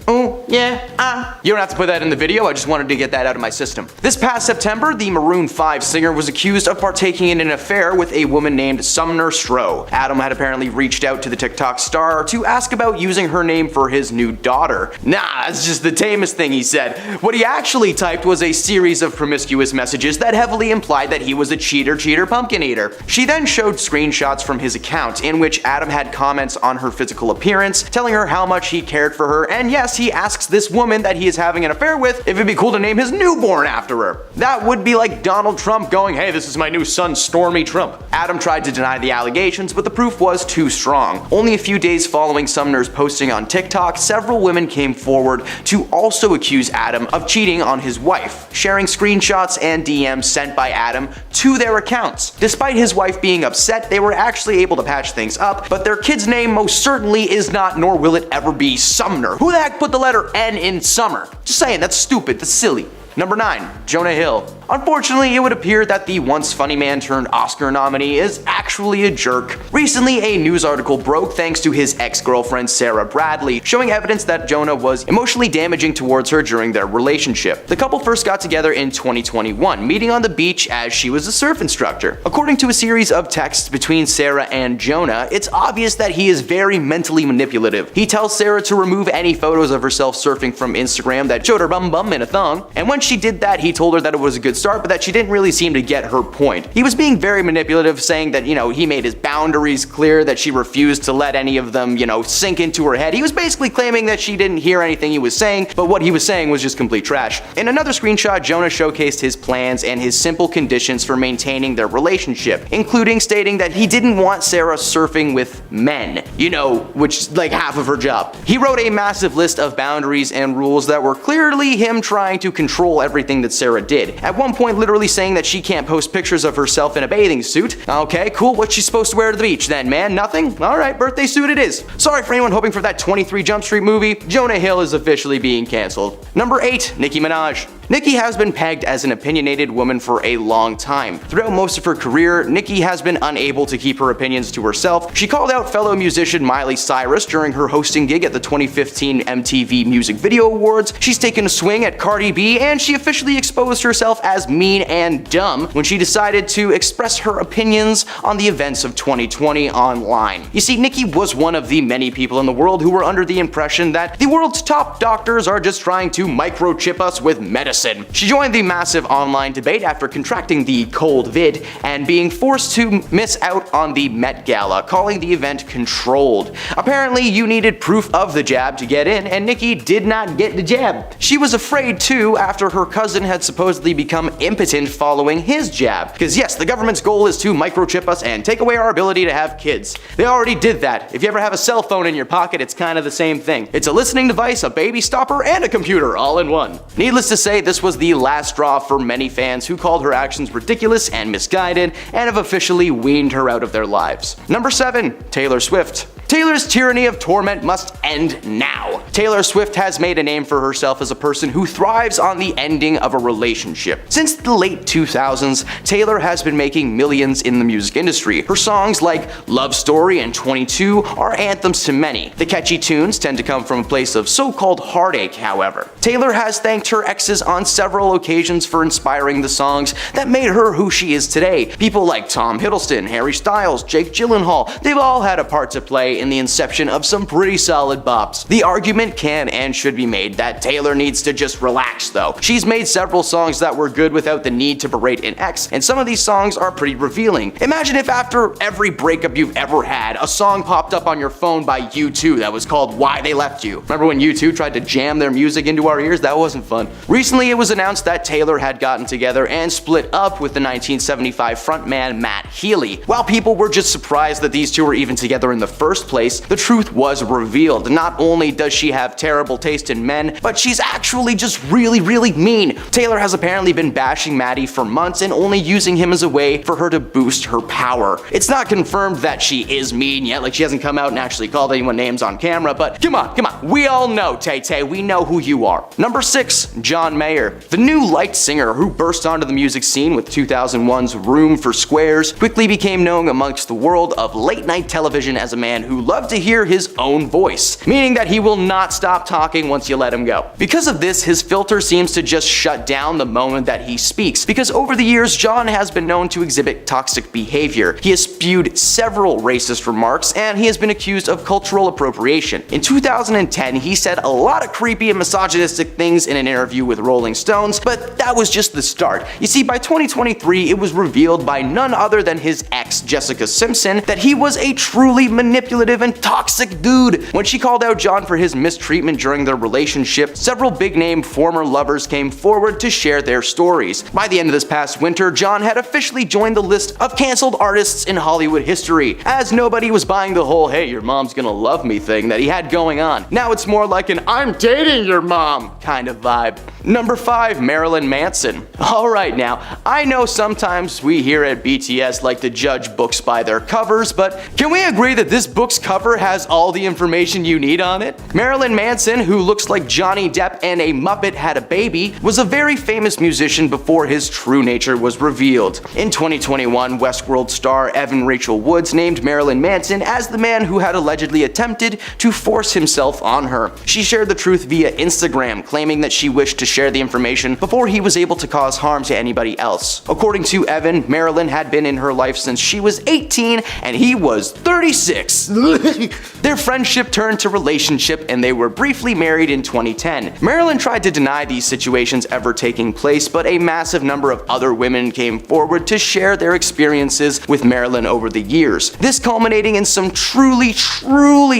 Oh, yeah, You don't have to put that in the video, I just wanted to get that out of my system. This past September, the Maroon 5 singer was accused of partaking in an affair with a woman named Sumner Stroh. Adam had apparently reached out to the TikTok star to ask about using her name for his new daughter. Nah, it's just the tamest thing he said. What he actually typed was a series of promiscuous messages that heavily implied that he was a cheater, pumpkin eater. She then showed screenshots from his account in which Adam had comments on her physical appearance, telling her how much he cared for her, and yes, he asks this woman that he is having an affair with if it'd be cool to name his newborn after her. That would be like Donald Trump going, hey, this is my new son, Stormy Trump. Adam tried to deny the allegations, but the proof was too strong. Only a few days following Sumner's posting on TikTok, several women came forward to also accuse Adam of cheating on his wife, sharing screenshots and DMs sent by Adam to their accounts. Despite his wife being upset, they were actually able to patch things up, but their kid's name most certainly is not, nor will it ever be, Sumner. Who the heck put the letter N in summer? Just saying, that's stupid, that's silly. Number 9, Jonah Hill. Unfortunately, it would appear that the once funny man turned Oscar nominee is actually a jerk. Recently, a news article broke thanks to his ex-girlfriend Sarah Bradley, showing evidence that Jonah was emotionally damaging towards her during their relationship. The couple first got together in 2021, meeting on the beach as she was a surf instructor. According to a series of texts between Sarah and Jonah, it's obvious that he is very mentally manipulative. He tells Sarah to remove any photos of herself surfing from Instagram that showed her bum in a thong, and when she did that, he told her that it was a good start, but that she didn't really seem to get her point. He was being very manipulative, saying that, he made his boundaries clear, that she refused to let any of them, sink into her head. He was basically claiming that she didn't hear anything he was saying, but what he was saying was just complete trash. In another screenshot, Jonah showcased his plans and his simple conditions for maintaining their relationship, including stating that he didn't want Sarah surfing with men, which is like half of her job. He wrote a massive list of boundaries and rules that were clearly him trying to control everything that Sarah did. At one point literally saying that she can't post pictures of herself in a bathing suit. Okay, cool, what's she supposed to wear to the beach then, man? Nothing? Alright, birthday suit it is. Sorry for anyone hoping for that 23 Jump Street movie, Jonah Hill is officially being cancelled. Number 8, Nicki Minaj. Nicki has been pegged as an opinionated woman for a long time. Throughout most of her career, Nicki has been unable to keep her opinions to herself. She called out fellow musician Miley Cyrus during her hosting gig at the 2015 MTV Music Video Awards. She's taken a swing at Cardi B, and she officially exposed herself as mean and dumb when she decided to express her opinions on the events of 2020 online. You see, Nicki was one of the many people in the world who were under the impression that the world's top doctors are just trying to microchip us with medicine. She joined the massive online debate after contracting the cold vid and being forced to miss out on the Met Gala, calling the event controlled. Apparently, you needed proof of the jab to get in, and Nicki did not get the jab. She was afraid too after her cousin had supposedly become impotent following his jab. Because yes, the government's goal is to microchip us and take away our ability to have kids. They already did that. If you ever have a cell phone in your pocket, it's kind of the same thing. It's a listening device, a baby stopper, and a computer all in one. Needless to say, this was the last straw for many fans who called her actions ridiculous and misguided and have officially weaned her out of their lives. Number 7, Taylor Swift. Taylor's tyranny of torment must end now. Taylor Swift has made a name for herself as a person who thrives on the ending of a relationship. Since the late 2000s, Taylor has been making millions in the music industry. Her songs like Love Story and 22 are anthems to many. The catchy tunes tend to come from a place of so-called heartache, however. Taylor has thanked her exes on several occasions for inspiring the songs that made her who she is today. People like Tom Hiddleston, Harry Styles, Jake Gyllenhaal, they've all had a part to play in the inception of some pretty solid bops. The argument can and should be made that Taylor needs to just relax though. She's made several songs that were good without the need to berate an ex, and some of these songs are pretty revealing. Imagine if after every breakup you've ever had, a song popped up on your phone by U2 that was called Why They Left You. Remember when U2 tried to jam their music into our ears? That wasn't fun. Recently it was announced that Taylor had gotten together and split up with the 1975 frontman Matt Healy. While people were just surprised that these two were even together in the first first place, the truth was revealed. Not only does she have terrible taste in men, but she's actually just really mean. Taylor has apparently been bashing Maddie for months and only using him as a way for her to boost her power. It's not confirmed that she is mean yet, like she hasn't come out and actually called anyone names on camera, but come on, we all know, Tay-Tay, we know who you are. Number 6, John Mayer. The new light singer who burst onto the music scene with 2001's Room for Squares quickly became known amongst the world of late night television as a man who loved to hear his own voice, meaning that he will not stop talking once you let him go. Because of this, his filter seems to just shut down the moment that he speaks, because over the years, John has been known to exhibit toxic behavior. He has spewed several racist remarks, and he has been accused of cultural appropriation. In 2010, he said a lot of creepy and misogynistic things in an interview with Rolling Stones, but that was just the start. You see, by 2023, it was revealed by none other than his ex, Jessica Simpson, that he was a truly manipulative and toxic dude. When she called out John for his mistreatment during their relationship, several big-name former lovers came forward to share their stories. By the end of this past winter, John had officially joined the list of canceled artists in Hollywood history, as nobody was buying the whole "hey, your mom's gonna love me" thing that he had going on. Now it's more like an "I'm dating your mom" kind of vibe. Number 5, Marilyn Manson. Alright now, I know sometimes we here at BTS like to judge books by their covers, but can we agree that this book's cover has all the information you need on it? Marilyn Manson, who looks like Johnny Depp and a Muppet had a baby, was a very famous musician before his true nature was revealed. In 2021, Westworld star Evan Rachel Wood named Marilyn Manson as the man who had allegedly attempted to force himself on her. She shared the truth via Instagram, claiming that she wished to share the information before he was able to cause harm to anybody else. According to Evan, Marilyn had been in her life since she was 18 and he was 36. Their friendship turned to relationship and they were briefly married in 2010. Marilyn tried to deny these situations ever taking place, but a massive number of other women came forward to share their experiences with Marilyn over the years. This culminating in some truly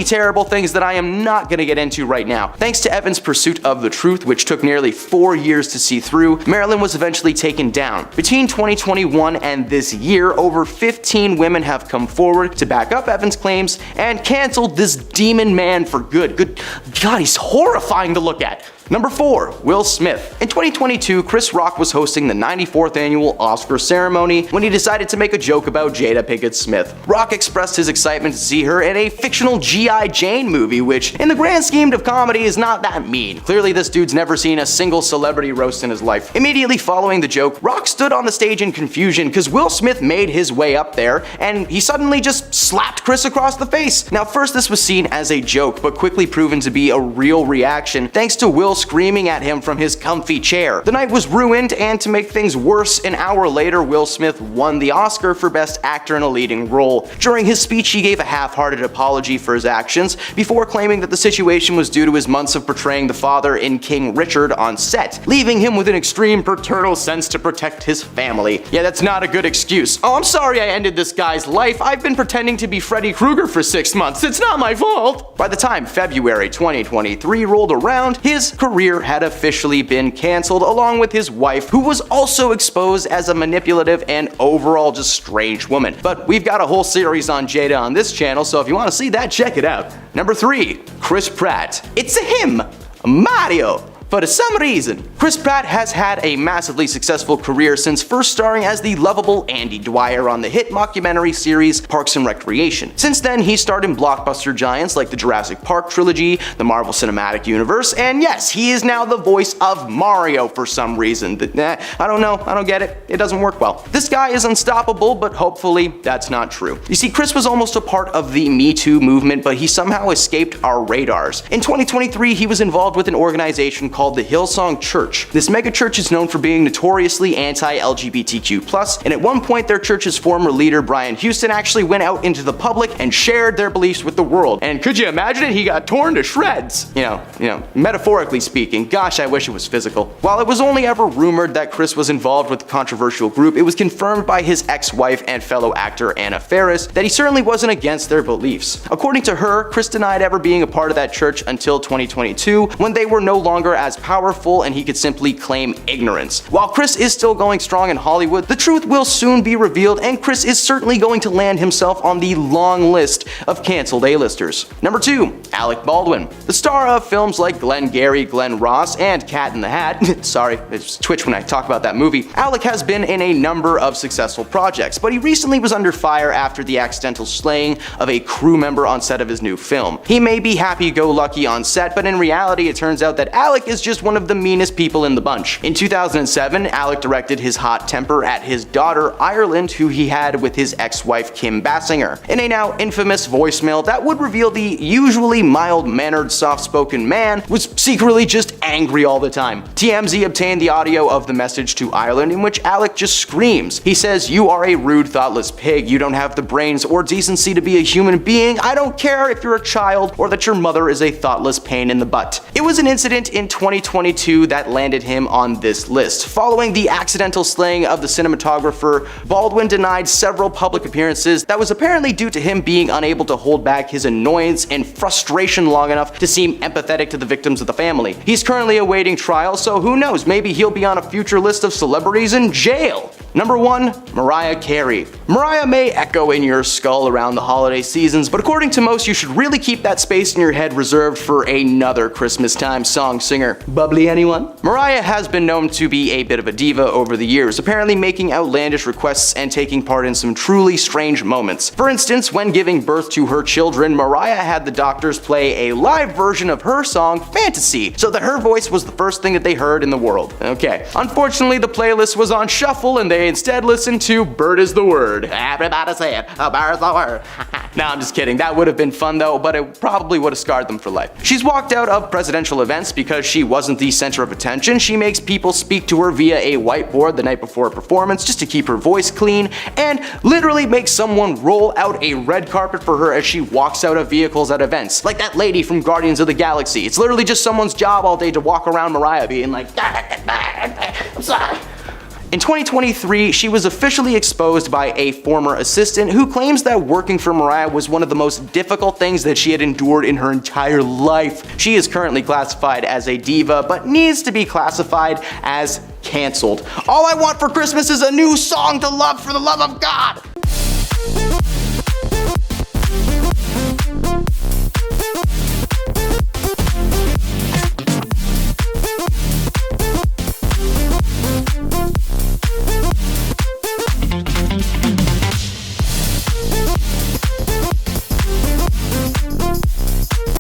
terrible things that I am not gonna get into right now. Thanks to Evan's pursuit of the truth, which took nearly 4 years to see through, Marilyn was eventually taken down. Between 2021 and this year, over 15 women have come forward to back up Evan's claims and canceled this demon man for good. Good God, he's horrifying to look at. Number 4, Will Smith. In 2022, Chris Rock was hosting the 94th annual Oscar ceremony when he decided to make a joke about Jada Pinkett Smith. Rock expressed his excitement to see her in a fictional G.I. Jane movie, which, in the grand scheme of comedy, is not that mean. Clearly, this dude's never seen a single celebrity roast in his life. Immediately following the joke, Rock stood on the stage in confusion because Will Smith made his way up there and he suddenly just slapped Chris across the face. Now, first this was seen as a joke, but quickly proven to be a real reaction thanks to Will screaming at him from his comfy chair. The night was ruined, and to make things worse, an hour later, Will Smith won the Oscar for Best Actor in a Leading Role. During his speech, he gave a half-hearted apology for his actions, before claiming that the situation was due to his months of portraying the father in King Richard on set, leaving him with an extreme paternal sense to protect his family. Yeah, that's not a good excuse. "Oh, I'm sorry I ended this guy's life. I've been pretending to be Freddy Krueger for 6 months. It's not my fault." By the time February 2023 rolled around, his career had officially been canceled, along with his wife, who was also exposed as a manipulative and overall just strange woman. But we've got a whole series on Jada on this channel, so if you want to see that, check it out. Number 3, Chris Pratt. It's a him, Mario. For some reason, Chris Pratt has had a massively successful career since first starring as the lovable Andy Dwyer on the hit mockumentary series Parks and Recreation. Since then, he starred in blockbuster giants like the Jurassic Park trilogy, the Marvel Cinematic Universe, and yes, he is now the voice of Mario for some reason. I don't know, I don't get it, it doesn't work well. This guy is unstoppable, but hopefully that's not true. You see, Chris was almost a part of the Me Too movement, but he somehow escaped our radars. In 2023, he was involved with an organization called the Hillsong Church. This mega church is known for being notoriously anti-LGBTQ+, and at one point their church's former leader Brian Houston actually went out into the public and shared their beliefs with the world. And could you imagine it? He got torn to shreds. You know, metaphorically speaking. Gosh, I wish it was physical. While it was only ever rumored that Chris was involved with the controversial group, it was confirmed by his ex-wife and fellow actor Anna Faris that he certainly wasn't against their beliefs. According to her, Chris denied ever being a part of that church until 2022, when they were no longer as powerful and he could simply claim ignorance. While Chris is still going strong in Hollywood, the truth will soon be revealed and Chris is certainly going to land himself on the long list of canceled A-listers. Number 2. Alec Baldwin. The star of films like Glengarry Glen Ross and Cat in the Hat, sorry, it's twitch when I talk about that movie, Alec has been in a number of successful projects, but he recently was under fire after the accidental slaying of a crew member on set of his new film. He may be happy-go-lucky on set, but in reality it turns out that Alec is just one of the meanest people in the bunch. In 2007, Alec directed his hot temper at his daughter Ireland, who he had with his ex-wife Kim Basinger, in a now infamous voicemail that would reveal the usually mild-mannered, soft-spoken man was secretly just angry all the time. TMZ obtained the audio of the message to Ireland in which Alec just screams. He says, "You are a rude, thoughtless pig. You don't have the brains or decency to be a human being. I don't care if you're a child or that your mother is a thoughtless pain in the butt." It was an incident in 2022 that landed him on this list. Following the accidental slaying of the cinematographer, Baldwin denied several public appearances that was apparently due to him being unable to hold back his annoyance and frustration long enough to seem empathetic to the victims of the family. He's currently awaiting trial, so who knows, maybe he'll be on a future list of celebrities in jail. Number 1. Mariah Carey. Mariah may echo in your skull around the holiday seasons, but according to most, you should really keep that space in your head reserved for another Christmas time song singer. Bubbly anyone? Mariah has been known to be a bit of a diva over the years, apparently making outlandish requests and taking part in some truly strange moments. For instance, when giving birth to her children, Mariah had the doctors play a live version of her song Fantasy, so that her voice was the first thing that they heard in the world. Okay. Unfortunately, the playlist was on shuffle and they instead listened to Bird is the Word. Everybody say it, a bird's the word. Nah, I'm just kidding. That would have been fun though, but it probably would have scarred them for life. She's walked out of presidential events because she wasn't the center of attention. She makes people speak to her via a whiteboard the night before a performance just to keep her voice clean, and literally makes someone roll out a red carpet for her as she walks out of vehicles at events. Like that lady from Guardians of the Galaxy. It's literally just someone's job all day to walk around Mariah being like, I'm sorry. In 2023, she was officially exposed by a former assistant who claims that working for Mariah was one of the most difficult things that she had endured in her entire life. She is currently classified as a diva, but needs to be classified as canceled. All I want for Christmas is a new song to love for the love of God!